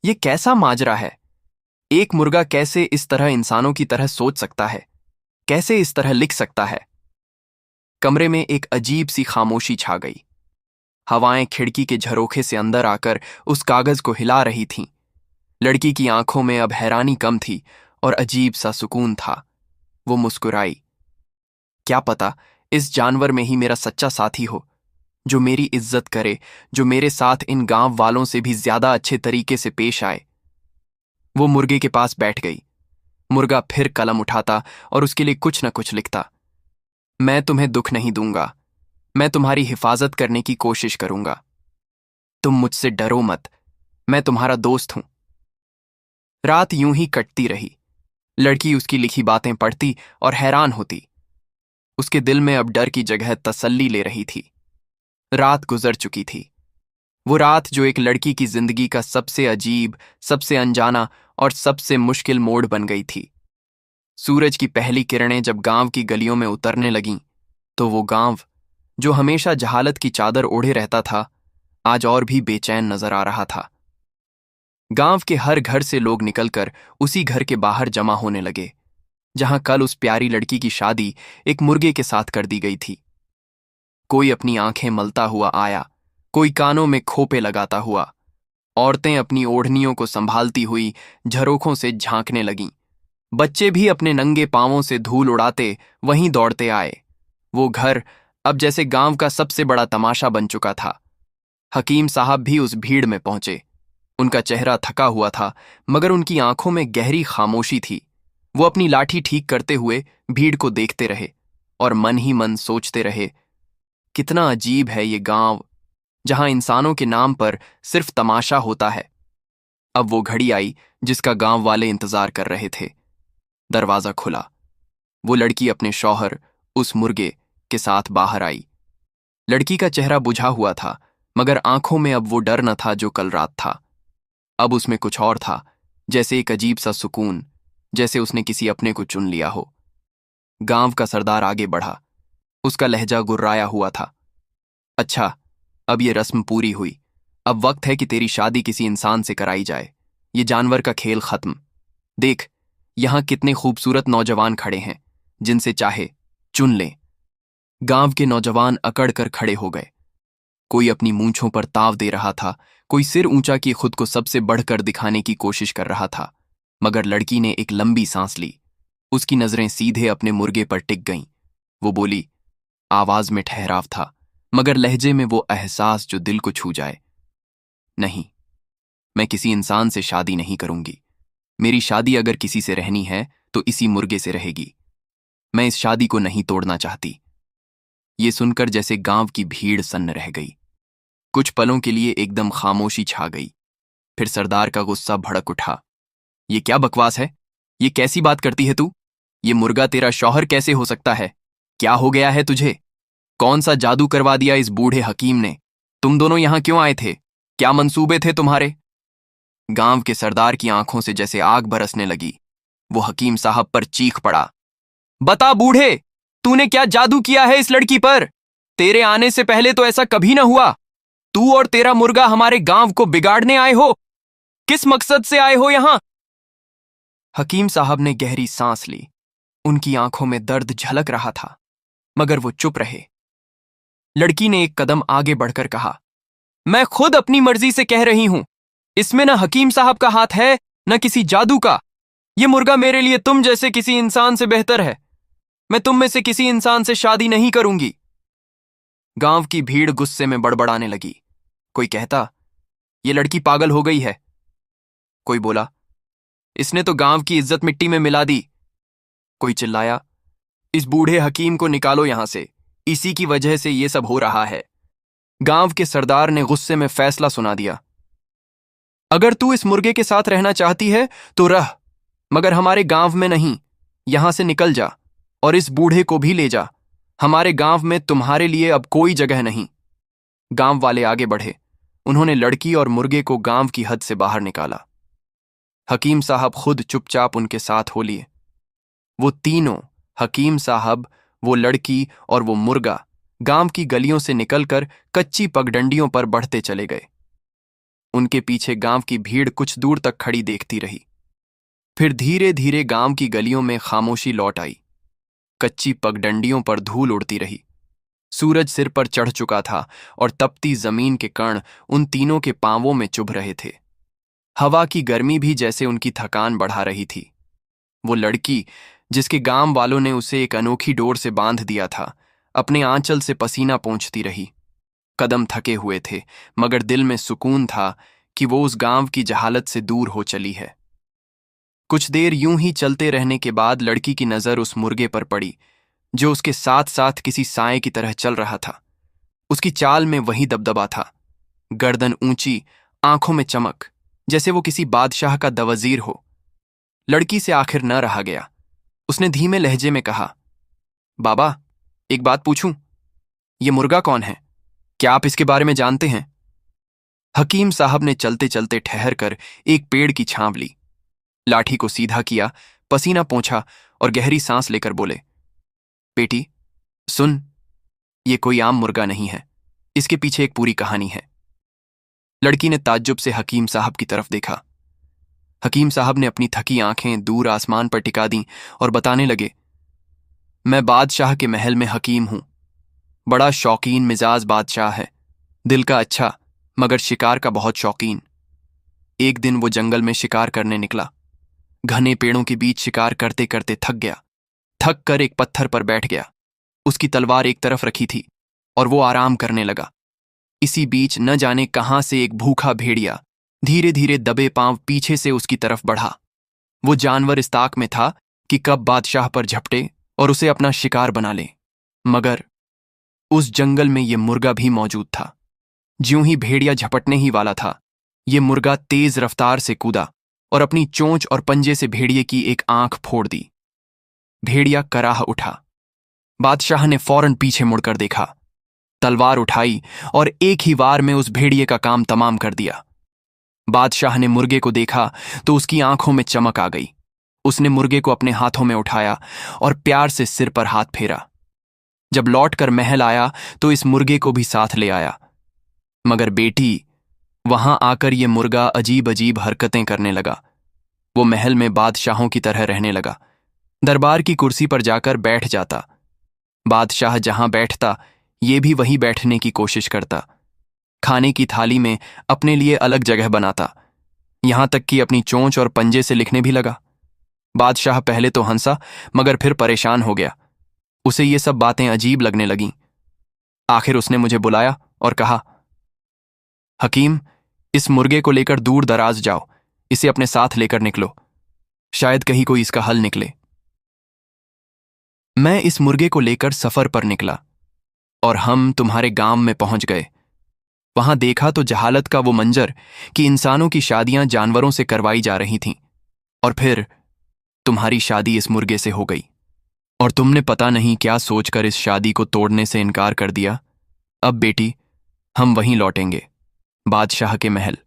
ये कैसा माजरा है? एक मुर्गा कैसे इस तरह इंसानों की तरह सोच सकता है? कैसे इस तरह लिख सकता है? कमरे में एक अजीब सी खामोशी छा गई। हवाएं खिड़की के झरोखे से अंदर आकर उस कागज को हिला रही थीं। लड़की की आंखों में अब हैरानी कम थी और अजीब सा सुकून था। वो मुस्कुराई। क्या पता इस जानवर में ही मेरा सच्चा साथी हो, जो मेरी इज्जत करे, जो मेरे साथ इन गांव वालों से भी ज्यादा अच्छे तरीके से पेश आए। वो मुर्गे के पास बैठ गई। मुर्गा फिर कलम उठाता और उसके लिए कुछ न कुछ लिखता। मैं तुम्हें दुख नहीं दूंगा, मैं तुम्हारी हिफाजत करने की कोशिश करूंगा। तुम मुझसे डरो मत, मैं तुम्हारा दोस्त हूं। रात यूं ही कटती रही। लड़की उसकी लिखी बातें पढ़ती और हैरान होती। उसके दिल में अब डर की जगह तसल्ली ले रही थी। रात गुजर चुकी थी। वो रात जो एक लड़की की जिंदगी का सबसे अजीब, सबसे अनजाना और सबसे मुश्किल मोड़ बन गई थी। सूरज की पहली किरणें जब गांव की गलियों में उतरने लगीं, तो वो गांव, जो हमेशा जहालत की चादर ओढ़े रहता था, आज और भी बेचैन नजर आ रहा था। गांव के हर घर से लोग निकलकर उसी घर के बाहर जमा होने लगे, जहां कल उस प्यारी लड़की की शादी एक मुर्गे के साथ कर दी गई थी। कोई अपनी आंखें मलता हुआ आया, कोई कानों में खोपे लगाता हुआ। औरतें अपनी ओढ़नियों को संभालती हुई झरोखों से झांकने लगीं। बच्चे भी अपने नंगे पांवों से धूल उड़ाते वहीं दौड़ते आए। वो घर अब जैसे गांव का सबसे बड़ा तमाशा बन चुका था। हकीम साहब भी उस भीड़ में पहुंचे। उनका चेहरा थका हुआ था, मगर उनकी आंखों में गहरी खामोशी थी। वो अपनी लाठी ठीक करते हुए भीड़ को देखते रहे और मन ही मन सोचते रहे, कितना अजीब है ये गांव, जहां इंसानों के नाम पर सिर्फ तमाशा होता है। अब वो घड़ी आई जिसका गांव वाले इंतजार कर रहे थे। दरवाजा खुला। वो लड़की अपने शौहर, उस मुर्गे के साथ बाहर आई। लड़की का चेहरा बुझा हुआ था, मगर आंखों में अब वो डर न था जो कल रात था। अब उसमें कुछ और था, जैसे एक अजीब सा सुकून, जैसे उसने किसी अपने को चुन लिया हो। गांव का सरदार आगे बढ़ा। उसका लहजा गुर्राया हुआ था। अच्छा, अब ये रस्म पूरी हुई। अब वक्त है कि तेरी शादी किसी इंसान से कराई जाए। ये जानवर का खेल खत्म। देख, यहां कितने खूबसूरत नौजवान खड़े हैं, जिनसे चाहे चुन ले। गांव के नौजवान अकड़ कर खड़े हो गए। कोई अपनी मूंछों पर ताव दे रहा था, कोई सिर ऊंचा किए खुद को सबसे बढ़कर दिखाने की कोशिश कर रहा था, मगर लड़की ने एक लंबी सांस ली। उसकी नजरें सीधे अपने मुर्गे पर टिक गईं। वो बोली, आवाज में ठहराव था, मगर लहजे में वो एहसास जो दिल को छू जाए। नहीं, मैं किसी इंसान से शादी नहीं करूंगी। मेरी शादी अगर किसी से रहनी है तो इसी मुर्गे से रहेगी। मैं इस शादी को नहीं तोड़ना चाहती। ये सुनकर जैसे गांव की भीड़ सन्न रह गई। कुछ पलों के लिए एकदम खामोशी छा गई। फिर सरदार का गुस्सा भड़क उठा। ये क्या बकवास है? ये कैसी बात करती है तू? ये मुर्गा तेरा शौहर कैसे हो सकता है? क्या हो गया है तुझे? कौन सा जादू करवा दिया इस बूढ़े हकीम ने? तुम दोनों यहां क्यों आए थे? क्या मंसूबे थे तुम्हारे? गांव के सरदार की आंखों से जैसे आग बरसने लगी। वो हकीम साहब पर चीख पड़ा, बता बूढ़े, तूने क्या जादू किया है इस लड़की पर? तेरे आने से पहले तो ऐसा कभी ना हुआ। तू और तेरा मुर्गा हमारे गांव को बिगाड़ने आए हो। किस मकसद से आए हो यहां? हकीम साहब ने गहरी सांस ली। उनकी आंखों में दर्द झलक रहा था, मगर वो चुप रहे। लड़की ने एक कदम आगे बढ़कर कहा, मैं खुद अपनी मर्जी से कह रही हूं। इसमें न हकीम साहब का हाथ है, न किसी जादू का। ये मुर्गा मेरे लिए तुम जैसे किसी इंसान से बेहतर है। मैं तुम में से किसी इंसान से शादी नहीं करूंगी। गांव की भीड़ गुस्से में बड़बड़ाने लगी। कोई कहता, ये लड़की पागल हो गई है। कोई बोला, इसने तो गांव की इज्जत मिट्टी में मिला दी। कोई चिल्लाया, इस बूढ़े हकीम को निकालो यहां से, इसी की वजह से ये सब हो रहा है। गांव के सरदार ने गुस्से में फैसला सुना दिया, अगर तू इस मुर्गे के साथ रहना चाहती है तो रह, मगर हमारे गांव में नहीं। यहां से निकल जा और इस बूढ़े को भी ले जा। हमारे गांव में तुम्हारे लिए अब कोई जगह नहीं। गांव वाले आगे बढ़े। उन्होंने लड़की और मुर्गे को गांव की हद से बाहर निकाला। हकीम साहब खुद चुपचाप उनके साथ हो लिए। वो तीनों, हकीम साहब, वो लड़की और वो मुर्गा, गांव की गलियों से निकलकर कच्ची पगडंडियों पर बढ़ते चले गए। उनके पीछे गांव की भीड़ कुछ दूर तक खड़ी देखती रही। फिर धीरे धीरे गांव की गलियों में खामोशी लौट आई। कच्ची पगडंडियों पर धूल उड़ती रही। सूरज सिर पर चढ़ चुका था और तपती जमीन के कण उन तीनों के पांवों में चुभ रहे थे। हवा की गर्मी भी जैसे उनकी थकान बढ़ा रही थी। वो लड़की, जिसके गांव वालों ने उसे एक अनोखी डोर से बांध दिया था, अपने आंचल से पसीना पोंछती रही। कदम थके हुए थे, मगर दिल में सुकून था कि वो उस गांव की जहालत से दूर हो चली है। कुछ देर यूं ही चलते रहने के बाद लड़की की नजर उस मुर्गे पर पड़ी, जो उसके साथ साथ किसी साए की तरह चल रहा था। उसकी चाल में वही दबदबा था, गर्दन ऊंची, आंखों में चमक, जैसे वो किसी बादशाह का दवजीर हो। लड़की से आखिर न रहा गया। उसने धीमे लहजे में कहा, बाबा, एक बात पूछूं? ये मुर्गा कौन है? क्या आप इसके बारे में जानते हैं? हकीम साहब ने चलते चलते ठहर कर एक पेड़ की छांव ली, लाठी को सीधा किया, पसीना पोंछा और गहरी सांस लेकर बोले, बेटी सुन, ये कोई आम मुर्गा नहीं है। इसके पीछे एक पूरी कहानी है। लड़की ने ताज्जुब से हकीम साहब की तरफ देखा। हकीम साहब ने अपनी थकी आंखें दूर आसमान पर टिका दी और बताने लगे, मैं बादशाह के महल में हकीम हूं। बड़ा शौकीन मिजाज बादशाह है, दिल का अच्छा, मगर शिकार का बहुत शौकीन। एक दिन वो जंगल में शिकार करने निकला। घने पेड़ों के बीच शिकार करते करते थक गया। थक कर एक पत्थर पर बैठ गया। उसकी तलवार एक तरफ रखी थी और वो आराम करने लगा। इसी बीच न जाने कहां से एक भूखा भेड़िया धीरे धीरे दबे पांव पीछे से उसकी तरफ बढ़ा। वो जानवर इस ताक में था कि कब बादशाह पर झपटे और उसे अपना शिकार बना ले। मगर उस जंगल में ये मुर्गा भी मौजूद था। ज्यों ही भेड़िया झपटने ही वाला था, ये मुर्गा तेज रफ्तार से कूदा और अपनी चोंच और पंजे से भेड़िए की एक आंख फोड़ दी। भेड़िया कराह उठा। बादशाह ने फौरन पीछे मुड़कर देखा, तलवार उठाई और एक ही वार में उस भेड़िए का काम तमाम कर दिया। बादशाह ने मुर्गे को देखा तो उसकी आंखों में चमक आ गई। उसने मुर्गे को अपने हाथों में उठाया और प्यार से सिर पर हाथ फेरा। जब लौटकर महल आया तो इस मुर्गे को भी साथ ले आया। मगर बेटी, वहां आकर ये मुर्गा अजीब अजीब हरकतें करने लगा। वो महल में बादशाहों की तरह रहने लगा। दरबार की कुर्सी पर जाकर बैठ जाता। बादशाह जहां बैठता, ये भी वहीं बैठने की कोशिश करता। खाने की थाली में अपने लिए अलग जगह बनाता। यहां तक कि अपनी चोंच और पंजे से लिखने भी लगा। बादशाह पहले तो हंसा, मगर फिर परेशान हो गया। उसे ये सब बातें अजीब लगने लगीं। आखिर उसने मुझे बुलाया और कहा, हकीम, इस मुर्गे को लेकर दूर दराज जाओ, इसे अपने साथ लेकर निकलो, शायद कहीं कोई इसका हल निकले। मैं इस मुर्गे को लेकर सफर पर निकला और हम तुम्हारे गांव में पहुंच गए। वहां देखा तो जहालत का वो मंजर कि इंसानों की शादियां जानवरों से करवाई जा रही थीं, और फिर तुम्हारी शादी इस मुर्गे से हो गई, और तुमने पता नहीं क्या सोचकर इस शादी को तोड़ने से इनकार कर दिया। अब बेटी, हम वहीं लौटेंगे, बादशाह के महल।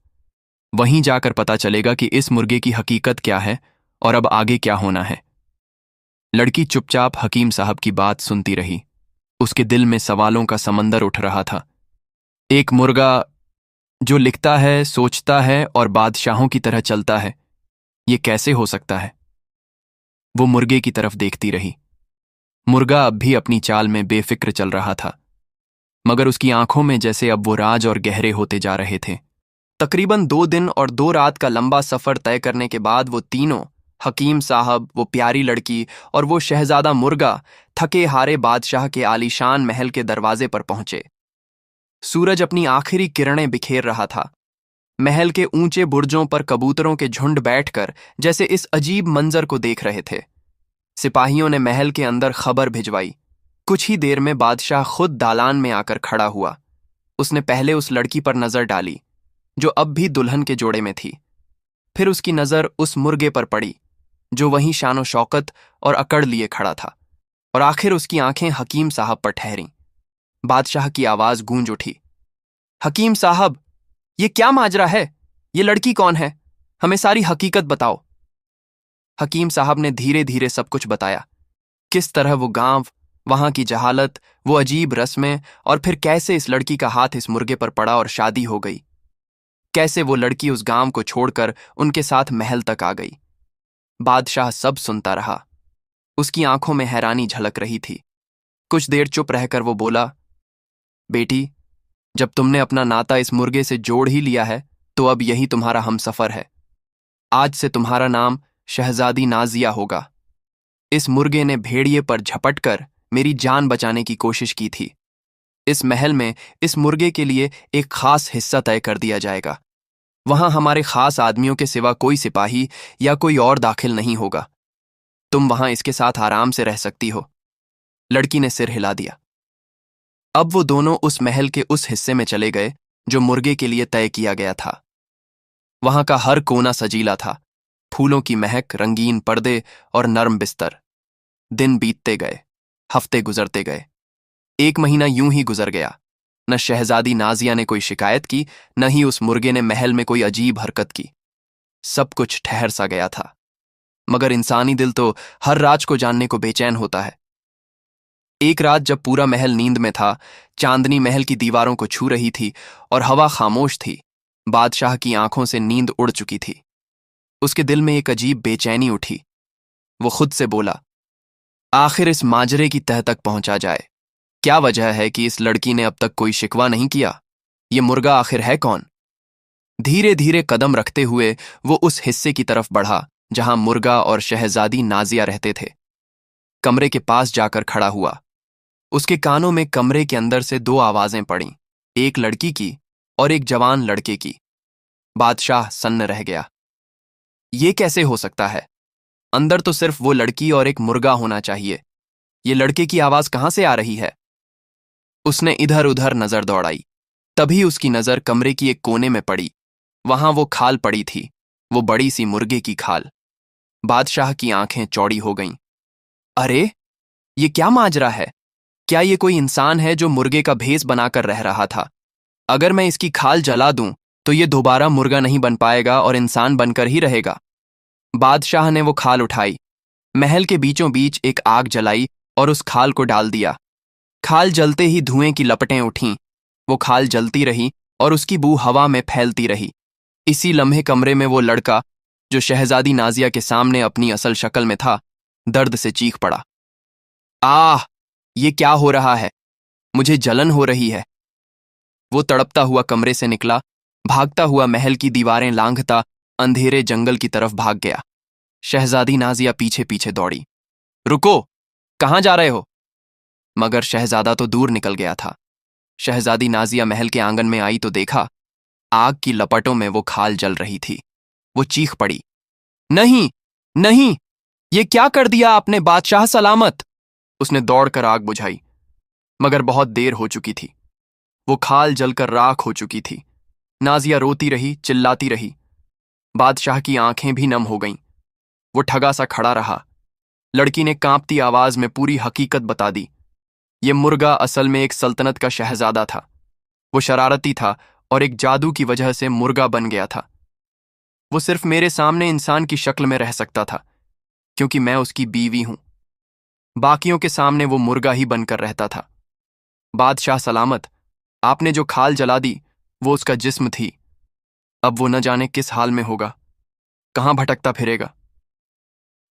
वहीं जाकर पता चलेगा कि इस मुर्गे की हकीकत क्या है और अब आगे क्या होना है। लड़की चुपचाप हकीम साहब की बात सुनती रही। उसके दिल में सवालों का समंदर उठ रहा था। एक मुर्गा जो लिखता है, सोचता है और बादशाहों की तरह चलता है, ये कैसे हो सकता है? वो मुर्गे की तरफ देखती रही। मुर्गा अब भी अपनी चाल में बेफिक्र चल रहा था, मगर उसकी आंखों में जैसे अब वो राज और गहरे होते जा रहे थे। तकरीबन 2 दिन और 2 रात का लंबा सफर तय करने के बाद वो तीनों, हकीम साहब, वो प्यारी लड़की और वो शहजादा मुर्गा, थके हारे बादशाह के आलीशान महल के दरवाजे पर पहुंचे। सूरज अपनी आखिरी किरणें बिखेर रहा था। महल के ऊंचे बुर्जों पर कबूतरों के झुंड बैठकर जैसे इस अजीब मंजर को देख रहे थे। सिपाहियों ने महल के अंदर खबर भिजवाई। कुछ ही देर में बादशाह खुद दालान में आकर खड़ा हुआ। उसने पहले उस लड़की पर नजर डाली जो अब भी दुल्हन के जोड़े में थी। फिर उसकी नजर उस मुर्गे पर पड़ी जो वहीं शानो शौकत और अकड़ लिए खड़ा था, और आखिर उसकी आंखें हकीम साहब पर ठहरीं। बादशाह की आवाज गूंज उठी, हकीम साहब, ये क्या माजरा है? ये लड़की कौन है? हमें सारी हकीकत बताओ। हकीम साहब ने धीरे धीरे सब कुछ बताया। किस तरह वो गांव, वहां की जहालत, वो अजीब रस्में, और फिर कैसे इस लड़की का हाथ इस मुर्गे पर पड़ा और शादी हो गई। कैसे वो लड़की उस गांव को छोड़कर उनके साथ महल तक आ गई। बादशाह सब सुनता रहा। उसकी आंखों में हैरानी झलक रही थी। कुछ देर चुप रहकर वो बोला, बेटी, जब तुमने अपना नाता इस मुर्गे से जोड़ ही लिया है तो अब यही तुम्हारा हमसफर है। आज से तुम्हारा नाम शहजादी नाजिया होगा। इस मुर्गे ने भेड़िए पर झपटकर मेरी जान बचाने की कोशिश की थी। इस महल में इस मुर्गे के लिए एक खास हिस्सा तय कर दिया जाएगा। वहां हमारे खास आदमियों के सिवा कोई सिपाही या कोई और दाखिल नहीं होगा। तुम वहां इसके साथ आराम से रह सकती हो। लड़की ने सिर हिला दिया। अब वो दोनों उस महल के उस हिस्से में चले गए जो मुर्गे के लिए तय किया गया था। वहां का हर कोना सजीला था, फूलों की महक, रंगीन पर्दे और नर्म बिस्तर। दिन बीतते गए, हफ्ते गुजरते गए। 1 महीना यूं ही गुजर गया। न शहजादी नाजिया ने कोई शिकायत की, न ही उस मुर्गे ने महल में कोई अजीब हरकत की। सब कुछ ठहर सा गया था, मगर इंसानी दिल तो हर राज को जानने को बेचैन होता है। एक रात जब पूरा महल नींद में था, चांदनी महल की दीवारों को छू रही थी और हवा खामोश थी, बादशाह की आंखों से नींद उड़ चुकी थी। उसके दिल में एक अजीब बेचैनी उठी। वो खुद से बोला, आखिर इस माजरे की तह तक पहुंचा जाए। क्या वजह है कि इस लड़की ने अब तक कोई शिकवा नहीं किया? ये मुर्गा आखिर है कौन? धीरे धीरे कदम रखते हुए वो उस हिस्से की तरफ बढ़ा जहां मुर्गा और शहजादी नाजिया रहते थे। कमरे के पास जाकर खड़ा हुआ। उसके कानों में कमरे के अंदर से 2 आवाजें पड़ीं, एक लड़की की और एक जवान लड़के की। बादशाह सन्न रह गया। ये कैसे हो सकता है? अंदर तो सिर्फ वो लड़की और एक मुर्गा होना चाहिए। ये लड़के की आवाज कहां से आ रही है? उसने इधर उधर नजर दौड़ाई। तभी उसकी नजर कमरे की एक कोने में पड़ी। वहां वो खाल पड़ी थी, वो बड़ी सी मुर्गे की खाल। बादशाह की आंखें चौड़ी हो गईं। अरे, ये क्या माजरा है? क्या ये कोई इंसान है जो मुर्गे का भेस बनाकर रह रहा था? अगर मैं इसकी खाल जला दूं तो ये दोबारा मुर्गा नहीं बन पाएगा और इंसान बनकर ही रहेगा। बादशाह ने वो खाल उठाई, महल के बीचों बीच एक आग जलाई और उस खाल को डाल दिया। खाल जलते ही धुएं की लपटें उठीं। वो खाल जलती रही और उसकी बू हवा में फैलती रही। इसी लम्हे कमरे में वो लड़का जो शहजादी नाजिया के सामने अपनी असल शक्ल में था, दर्द से चीख पड़ा। आह, ये क्या हो रहा है? मुझे जलन हो रही है। वो तड़पता हुआ कमरे से निकला, भागता हुआ महल की दीवारें लांघता अंधेरे जंगल की तरफ भाग गया। शहजादी नाजिया पीछे पीछे दौड़ी। रुको, कहाँ जा रहे हो? मगर शहजादा तो दूर निकल गया था। शहजादी नाजिया महल के आंगन में आई तो देखा, आग की लपटों में वो खाल जल रही थी। वो चीख पड़ी, नहीं, नहीं, ये क्या कर दिया आपने बादशाह सलामत? उसने दौड़कर आग बुझाई, मगर बहुत देर हो चुकी थी। वो खाल जलकर राख हो चुकी थी। नाजिया रोती रही, चिल्लाती रही। बादशाह की आंखें भी नम हो गईं। वो ठगा सा खड़ा रहा। लड़की ने कांपती आवाज में पूरी हकीकत बता दी। ये मुर्गा असल में एक सल्तनत का शहजादा था। वो शरारती था और एक जादू की वजह से मुर्गा बन गया था। वो सिर्फ मेरे सामने इंसान की शक्ल में रह सकता था, क्योंकि मैं उसकी बीवी हूं। बाकियों के सामने वो मुर्गा ही बनकर रहता था। बादशाह सलामत, आपने जो खाल जला दी वो उसका जिस्म थी। अब वो न जाने किस हाल में होगा, कहाँ भटकता फिरेगा।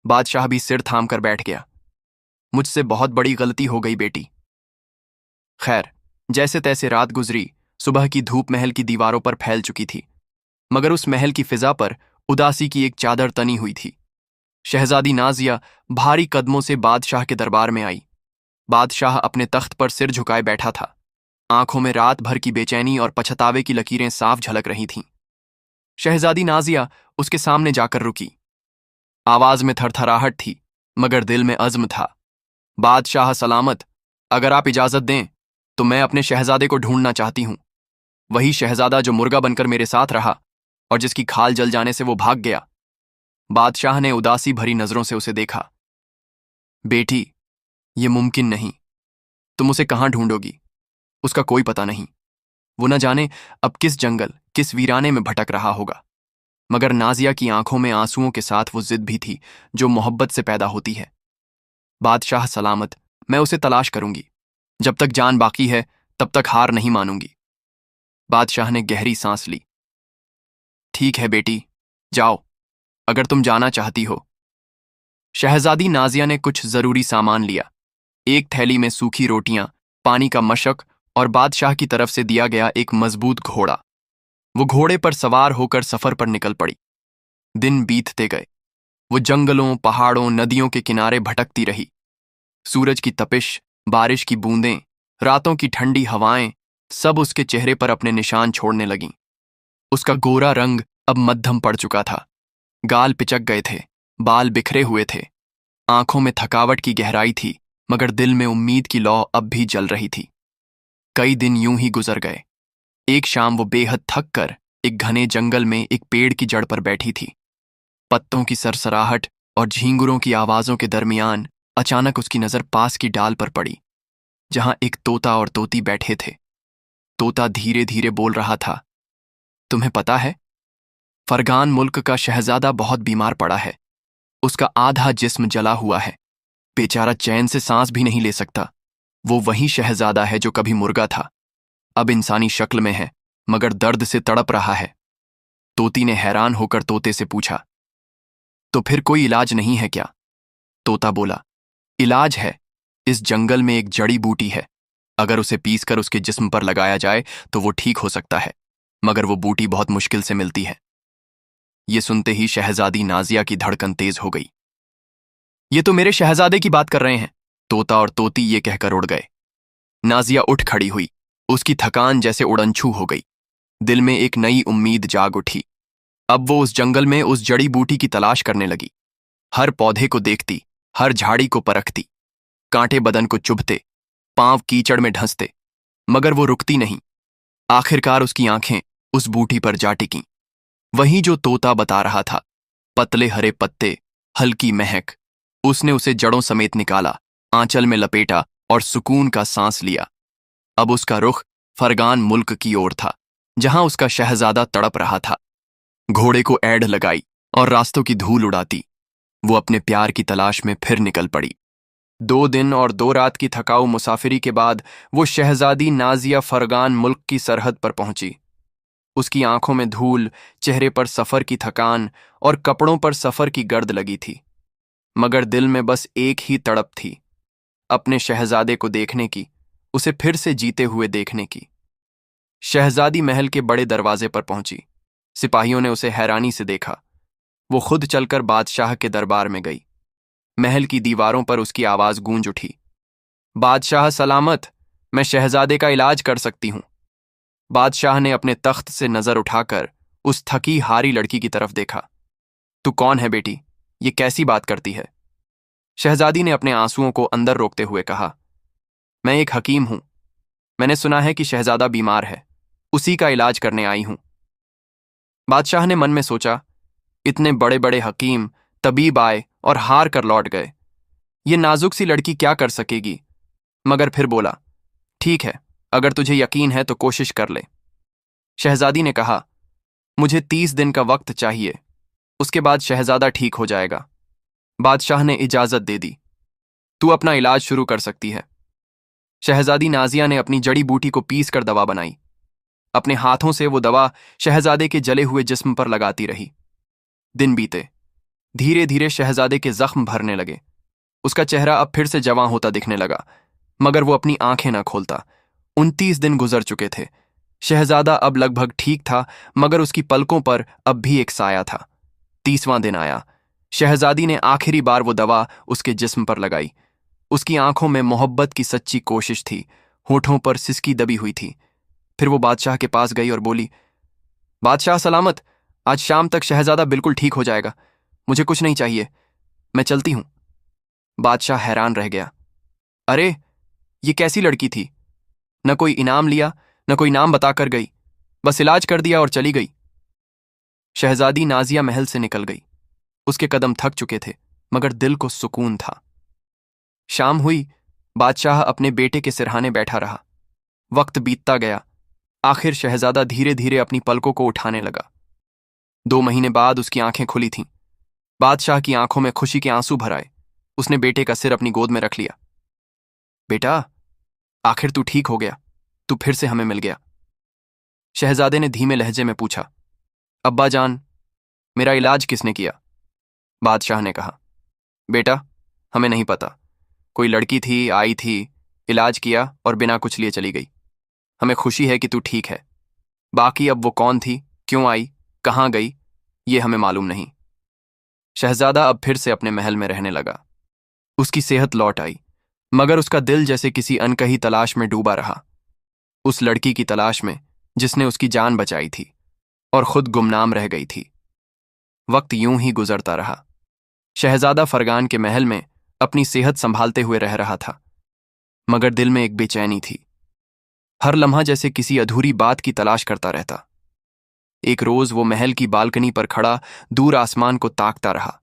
बादशाह भी सिर थाम कर बैठ गया। मुझसे बहुत बड़ी गलती हो गई बेटी। खैर, जैसे तैसे रात गुजरी। सुबह की धूप महल की दीवारों पर फैल चुकी थी, मगर उस महल की फिजा पर उदासी की एक चादर तनी हुई थी। शहजादी नाजिया भारी कदमों से बादशाह के दरबार में आई। बादशाह अपने तख्त पर सिर झुकाए बैठा था। आंखों में रात भर की बेचैनी और पछतावे की लकीरें साफ झलक रही थीं। शहजादी नाजिया उसके सामने जाकर रुकी। आवाज में थरथराहट थी, मगर दिल में अज़्म था। बादशाह सलामत, अगर आप इजाजत दें तो मैं अपने शहजादे को ढूंढना चाहती हूं। वही शहजादा जो मुर्गा बनकर मेरे साथ रहा और जिसकी खाल जल जाने से वो भाग गया। बादशाह ने उदासी भरी नजरों से उसे देखा। बेटी, ये मुमकिन नहीं। तुम उसे कहाँ ढूंढोगी? उसका कोई पता नहीं। वो न जाने अब किस जंगल, किस वीराने में भटक रहा होगा। मगर नाजिया की आंखों में आंसुओं के साथ वो जिद भी थी जो मोहब्बत से पैदा होती है। बादशाह सलामत, मैं उसे तलाश करूंगी। जब तक जान बाकी है तब तक हार नहीं मानूंगी। बादशाह ने गहरी सांस ली। ठीक है बेटी, जाओ, अगर तुम जाना चाहती हो। शहजादी नाजिया ने कुछ जरूरी सामान लिया। एक थैली में सूखी रोटियां, पानी का मशक और बादशाह की तरफ से दिया गया एक मजबूत घोड़ा। वो घोड़े पर सवार होकर सफर पर निकल पड़ी। दिन बीतते गए। वो जंगलों, पहाड़ों, नदियों के किनारे भटकती रही। सूरज की तपिश, बारिश की बूंदें, रातों की ठंडी हवाएं सब उसके चेहरे पर अपने निशान छोड़ने लगीं। उसका गोरा रंग अब मध्यम पड़ चुका था। गाल पिचक गए थे, बाल बिखरे हुए थे। आंखों में थकावट की गहराई थी, मगर दिल में उम्मीद की लौ अब भी जल रही थी। कई दिन यूं ही गुजर गए। एक शाम वो बेहद थक कर एक घने जंगल में एक पेड़ की जड़ पर बैठी थी। पत्तों की सरसराहट और झींगुरों की आवाजों के दरमियान अचानक उसकी नजर पास की डाल पर पड़ी, जहां एक तोता और तोती बैठे थे। तोता धीरे धीरे बोल रहा था, तुम्हें पता है, फरगान मुल्क का शहजादा बहुत बीमार पड़ा है। उसका आधा जिस्म जला हुआ है। बेचारा चैन से सांस भी नहीं ले सकता। वो वही शहजादा है जो कभी मुर्गा था। अब इंसानी शक्ल में है, मगर दर्द से तड़प रहा है। तोती ने हैरान होकर तोते से पूछा, तो फिर कोई इलाज नहीं है क्या? तोता बोला, इलाज है। इस जंगल में एक जड़ी बूटी है। अगर उसे पीसकर उसके जिस्म पर लगाया जाए तो वो ठीक हो सकता है, मगर वो बूटी बहुत मुश्किल से मिलती है। ये सुनते ही शहजादी नाजिया की धड़कन तेज हो गई। ये तो मेरे शहजादे की बात कर रहे हैं। तोता और तोती ये कहकर उड़ गए। नाजिया उठ खड़ी हुई। उसकी थकान जैसे उड़नछू हो गई। दिल में एक नई उम्मीद जाग उठी। अब वो उस जंगल में उस जड़ी बूटी की तलाश करने लगी। हर पौधे को देखती, हर झाड़ी को परखती। कांटे बदन को चुभते, पांव कीचड़ में ढंसते, मगर वो रुकती नहीं। आखिरकार उसकी आंखें उस बूटी पर जा टिकीं। वही जो तोता बता रहा था। पतले हरे पत्ते, हल्की महक। उसने उसे जड़ों समेत निकाला, आंचल में लपेटा और सुकून का सांस लिया। अब उसका रुख फरगान मुल्क की ओर था, जहां उसका शहजादा तड़प रहा था। घोड़े को ऐड लगाई और रास्तों की धूल उड़ाती वो अपने प्यार की तलाश में फिर निकल पड़ी। 2 दिन और 2 रात की थकाऊ मुसाफिरी के बाद वो शहजादी नाजिया फरगान मुल्क की सरहद पर पहुंची। उसकी आंखों में धूल, चेहरे पर सफर की थकान और कपड़ों पर सफर की गर्द लगी थी, मगर दिल में बस एक ही तड़प थी, अपने शहजादे को देखने की, उसे फिर से जीते हुए देखने की। शहजादी महल के बड़े दरवाजे पर पहुंची। सिपाहियों ने उसे हैरानी से देखा। वो खुद चलकर बादशाह के दरबार में गई। महल की दीवारों पर उसकी आवाज गूंज उठी, बादशाह सलामत, मैं शहजादे का इलाज कर सकती हूं। बादशाह ने अपने तख्त से नजर उठाकर उस थकी हारी लड़की की तरफ देखा। तू कौन है बेटी? ये कैसी बात करती है? शहजादी ने अपने आंसुओं को अंदर रोकते हुए कहा, मैं एक हकीम हूं। मैंने सुना है कि शहजादा बीमार है, उसी का इलाज करने आई हूं। बादशाह ने मन में सोचा, इतने बड़े बड़े हकीम तबीब आए और हार कर लौट गए, ये नाजुक सी लड़की क्या कर सकेगी? मगर फिर बोला, ठीक है, अगर तुझे यकीन है तो कोशिश कर ले। शहजादी ने कहा, मुझे 30 दिन का वक्त चाहिए, उसके बाद शहजादा ठीक हो जाएगा। बादशाह ने इजाजत दे दी, तू अपना इलाज शुरू कर सकती है। शहजादी नाजिया ने अपनी जड़ी बूटी को पीस कर दवा बनाई। अपने हाथों से वो दवा शहजादे के जले हुए जिस्म पर लगाती रही। दिन बीते, धीरे धीरे शहजादे के जख्म भरने लगे। उसका चेहरा अब फिर से जवां होता दिखने लगा, मगर वो अपनी आंखें न खोलता। 29 दिन गुजर चुके थे। शहजादा अब लगभग ठीक था, मगर उसकी पलकों पर अब भी एक साया था। 30वां दिन आया। शहजादी ने आखिरी बार वो दवा उसके जिस्म पर लगाई। उसकी आंखों में मोहब्बत की सच्ची कोशिश थी, होठों पर सिसकी दबी हुई थी। फिर वो बादशाह के पास गई और बोली, बादशाह सलामत, आज शाम तक शहजादा बिल्कुल ठीक हो जाएगा। मुझे कुछ नहीं चाहिए, मैं चलती हूं। बादशाह हैरान रह गया। अरे, ये कैसी लड़की थी? न कोई इनाम लिया, न कोई नाम बताकर गई, बस इलाज कर दिया और चली गई। शहजादी नाजिया महल से निकल गई। उसके कदम थक चुके थे, मगर दिल को सुकून था। शाम हुई। बादशाह अपने बेटे के सिरहाने बैठा रहा। वक्त बीतता गया। आखिर शहजादा धीरे धीरे अपनी पलकों को उठाने लगा। 2 महीने बाद उसकी आंखें खुली थीं। बादशाह की आंखों में खुशी के आंसू भर आए। उसने बेटे का सिर अपनी गोद में रख लिया। बेटा, आखिर तू ठीक हो गया, तू फिर से हमें मिल गया। शहजादे ने धीमे लहजे में पूछा, अब्बा जान, मेरा इलाज किसने किया? बादशाह ने कहा, बेटा, हमें नहीं पता। कोई लड़की थी, आई थी, इलाज किया और बिना कुछ लिए चली गई। हमें खुशी है कि तू ठीक है। बाकी अब वो कौन थी, क्यों आई, कहाँ गई, ये हमें मालूम नहीं। शहजादा अब फिर से अपने महल में रहने लगा। उसकी सेहत लौट आई, मगर उसका दिल जैसे किसी अनकही तलाश में डूबा रहा। उस लड़की की तलाश में जिसने उसकी जान बचाई थी और खुद गुमनाम रह गई थी। वक्त यूं ही गुजरता रहा। शहजादा फरगान के महल में अपनी सेहत संभालते हुए रह रहा था, मगर दिल में एक बेचैनी थी। हर लम्हा जैसे किसी अधूरी बात की तलाश करता रहता। एक रोज वो महल की बालकनी पर खड़ा दूर आसमान को ताकता रहा।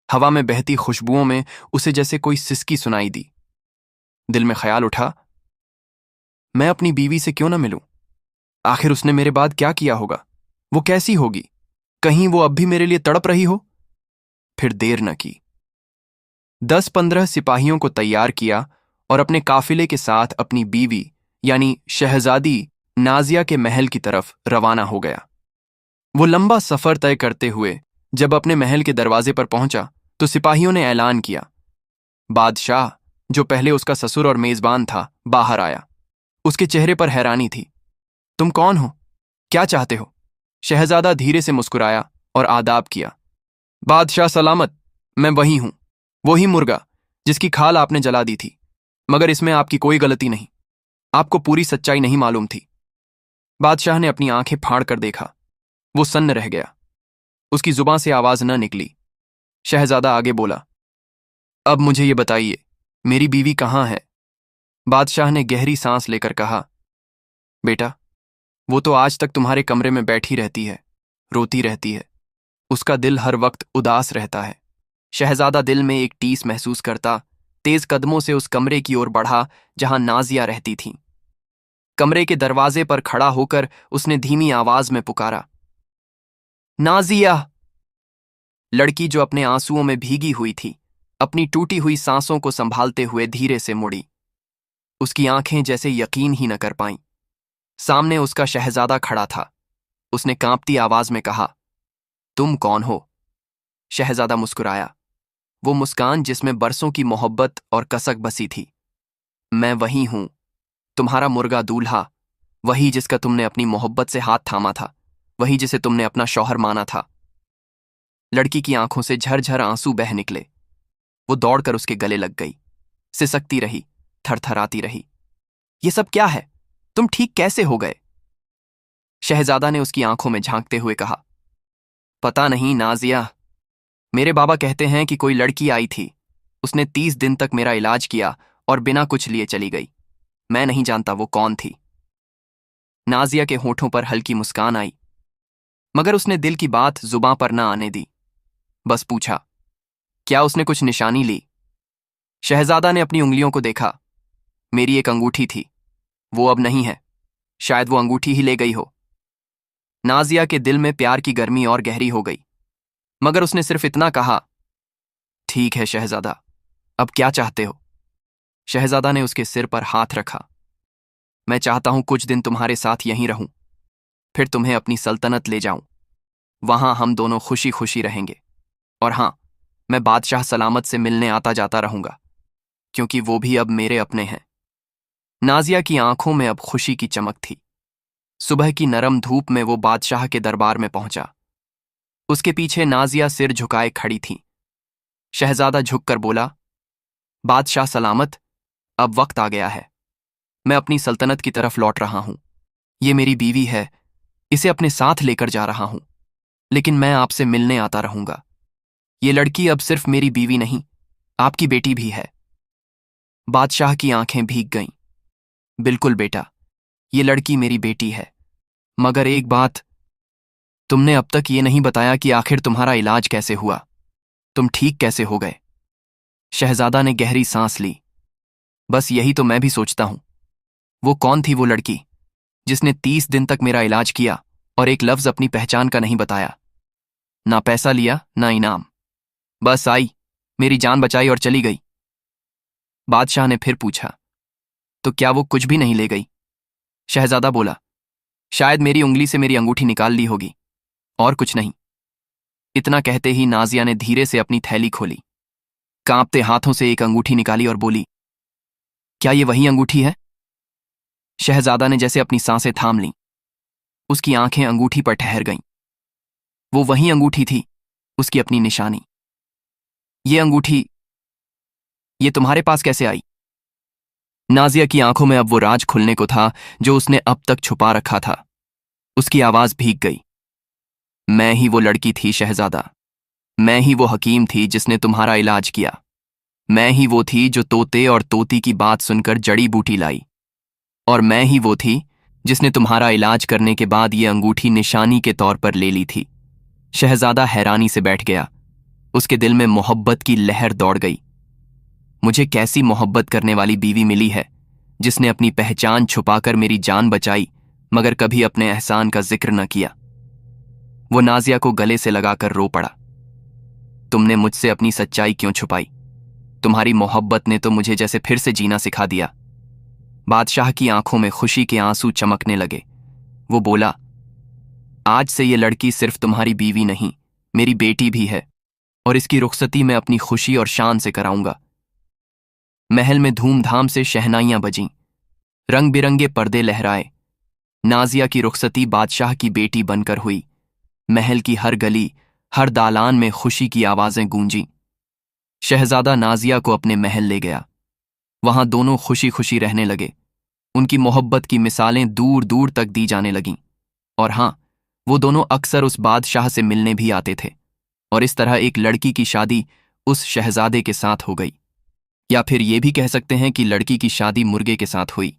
हवा में बहती खुशबुओं में उसे जैसे कोई सिसकी सुनाई दी। दिल में ख्याल उठा, मैं अपनी बीवी से क्यों न मिलूं? आखिर उसने मेरे बाद क्या किया होगा? वो कैसी होगी? कहीं वो अब भी मेरे लिए तड़प रही हो? फिर देर न की। 10-15 सिपाहियों को तैयार किया और अपने काफिले के साथ अपनी बीवी यानी शहजादी नाजिया के महल की तरफ रवाना हो गया। वो लंबा सफर तय करते हुए जब अपने महल के दरवाजे पर पहुंचा तो सिपाहियों ने ऐलान किया। बादशाह, जो पहले उसका ससुर और मेजबान था, बाहर आया। उसके चेहरे पर हैरानी थी। तुम कौन हो? क्या चाहते हो? शहजादा धीरे से मुस्कुराया और आदाब किया। बादशाह सलामत, मैं वही हूं, वही मुर्गा जिसकी खाल आपने जला दी थी, मगर इसमें आपकी कोई गलती नहीं। आपको पूरी सच्चाई नहीं मालूम थी। बादशाह ने अपनी आंखें फाड़ कर देखा। वो सन्न रह गया। उसकी जुबान से आवाज न निकली। शहजादा आगे बोला, अब मुझे ये बताइए, मेरी बीवी कहाँ है? बादशाह ने गहरी सांस लेकर कहा, बेटा, वो तो आज तक तुम्हारे कमरे में बैठी रहती है, रोती रहती है। उसका दिल हर वक्त उदास रहता है। शहजादा दिल में एक टीस महसूस करता तेज कदमों से उस कमरे की ओर बढ़ा जहां नाजिया रहती थी। कमरे के दरवाजे पर खड़ा होकर उसने धीमी आवाज में पुकारा, नाजिया। लड़की, जो अपने आंसुओं में भीगी हुई थी, अपनी टूटी हुई सांसों को संभालते हुए धीरे से मुड़ी। उसकी आंखें जैसे यकीन ही न कर पाईं। सामने उसका शहजादा खड़ा था। उसने कांपती आवाज में कहा, तुम कौन हो? शहजादा मुस्कुराया, वो मुस्कान जिसमें बरसों की मोहब्बत और कसक बसी थी। मैं वही हूं, तुम्हारा मुर्गा दूल्हा, वही जिसका तुमने अपनी मोहब्बत से हाथ थामा था, वही जिसे तुमने अपना शौहर माना था। लड़की की आंखों से झरझर आंसू बह निकले। वो दौड़कर उसके गले लग गई, सिसकती रही, थरथराती रही। ये सब क्या है? तुम ठीक कैसे हो गए? शहजादा ने उसकी आंखों में झांकते हुए कहा। पता नहीं नाजिया, मेरे बाबा कहते हैं कि कोई लड़की आई थी, उसने 30 दिन तक मेरा इलाज किया और बिना कुछ लिए चली गई। मैं नहीं जानता वो कौन थी। नाजिया के होठों पर हल्की मुस्कान आई, मगर उसने दिल की बात जुबां पर न आने दी। बस पूछा, क्या उसने कुछ निशानी ली? शहजादा ने अपनी उंगलियों को देखा। मेरी एक अंगूठी थी, वो अब नहीं है। शायद वो अंगूठी ही ले गई हो। नाजिया के दिल में प्यार की गर्मी और गहरी हो गई, मगर उसने सिर्फ इतना कहा, ठीक है शहजादा, अब क्या चाहते हो? शहजादा ने उसके सिर पर हाथ रखा। मैं चाहता हूं कुछ दिन तुम्हारे साथ यहीं रहूं, फिर तुम्हें अपनी सल्तनत ले जाऊं। वहां हम दोनों खुशी खुशी रहेंगे। और हां, मैं बादशाह सलामत से मिलने आता जाता रहूंगा, क्योंकि वो भी अब मेरे अपने हैं। नाजिया की आंखों में अब खुशी की चमक थी। सुबह की नरम धूप में वो बादशाह के दरबार में पहुंचा। उसके पीछे नाजिया सिर झुकाए खड़ी थी। शहजादा झुककर बोला, बादशाह सलामत, अब वक्त आ गया है। मैं अपनी सल्तनत की तरफ लौट रहा हूं। ये मेरी बीवी है, इसे अपने साथ लेकर जा रहा हूं, लेकिन मैं आपसे मिलने आता रहूंगा। ये लड़की अब सिर्फ मेरी बीवी नहीं, आपकी बेटी भी है। बादशाह की आंखें भीग गईं। बिल्कुल बेटा, ये लड़की मेरी बेटी है, मगर एक बात, तुमने अब तक ये नहीं बताया कि आखिर तुम्हारा इलाज कैसे हुआ, तुम ठीक कैसे हो गए? शहजादा ने गहरी सांस ली। बस यही तो मैं भी सोचता हूं। वो कौन थी वो लड़की जिसने 30 दिन तक मेरा इलाज किया और एक लफ्ज अपनी पहचान का नहीं बताया? ना पैसा लिया, ना इनाम, बस आई, मेरी जान बचाई और चली गई। बादशाह ने फिर पूछा, तो क्या वो कुछ भी नहीं ले गई? शहजादा बोला, शायद मेरी उंगली से मेरी अंगूठी निकाल ली होगी, और कुछ नहीं। इतना कहते ही नाजिया ने धीरे से अपनी थैली खोली, कांपते हाथों से एक अंगूठी निकाली और बोली, क्या ये वही अंगूठी है? शहजादा ने जैसे अपनी सांसें थाम लीं। उसकी आंखें अंगूठी पर ठहर गईं। वो वही अंगूठी थी, उसकी अपनी निशानी। ये अंगूठी, ये तुम्हारे पास कैसे आई? नाजिया की आंखों में अब वो राज खुलने को था जो उसने अब तक छुपा रखा था। उसकी आवाज भीग गई। मैं ही वो लड़की थी शहजादा। मैं ही वो हकीम थी जिसने तुम्हारा इलाज किया। मैं ही वो थी जो तोते और तोती की बात सुनकर जड़ी बूटी लाई। और मैं ही वो थी जिसने तुम्हारा इलाज करने के बाद ये अंगूठी निशानी के तौर पर ले ली थी। शहजादा हैरानी से बैठ गया। उसके दिल में मोहब्बत की लहर दौड़ गई। मुझे कैसी मोहब्बत करने वाली बीवी मिली है जिसने अपनी पहचान छुपाकर मेरी जान बचाई, मगर कभी अपने एहसान का जिक्र न किया। वो नाजिया को गले से लगाकर रो पड़ा। तुमने मुझसे अपनी सच्चाई क्यों छुपाई? तुम्हारी मोहब्बत ने तो मुझे जैसे फिर से जीना सिखा दिया। बादशाह की आंखों में खुशी के आंसू चमकने लगे। वो बोला, आज से ये लड़की सिर्फ तुम्हारी बीवी नहीं, मेरी बेटी भी है, और इसकी रुखसती मैं अपनी खुशी और शान से कराऊंगा। महल में धूमधाम से शहनाइयां बजीं, रंग बिरंगे पर्दे लहराए। नाजिया की रुखसती बादशाह की बेटी बनकर हुई। महल की हर गली, हर दालान में खुशी की आवाजें गूंजीं। शहजादा नाजिया को अपने महल ले गया। वहां दोनों खुशी खुशी रहने लगे। उनकी मोहब्बत की मिसालें दूर दूर तक दी जाने लगीं। और हां, वो दोनों अक्सर उस बादशाह से मिलने भी आते थे। और इस तरह एक लड़की की शादी उस शहजादे के साथ हो गई। या फिर ये भी कह सकते हैं कि लड़की की शादी मुर्गे के साथ हुई।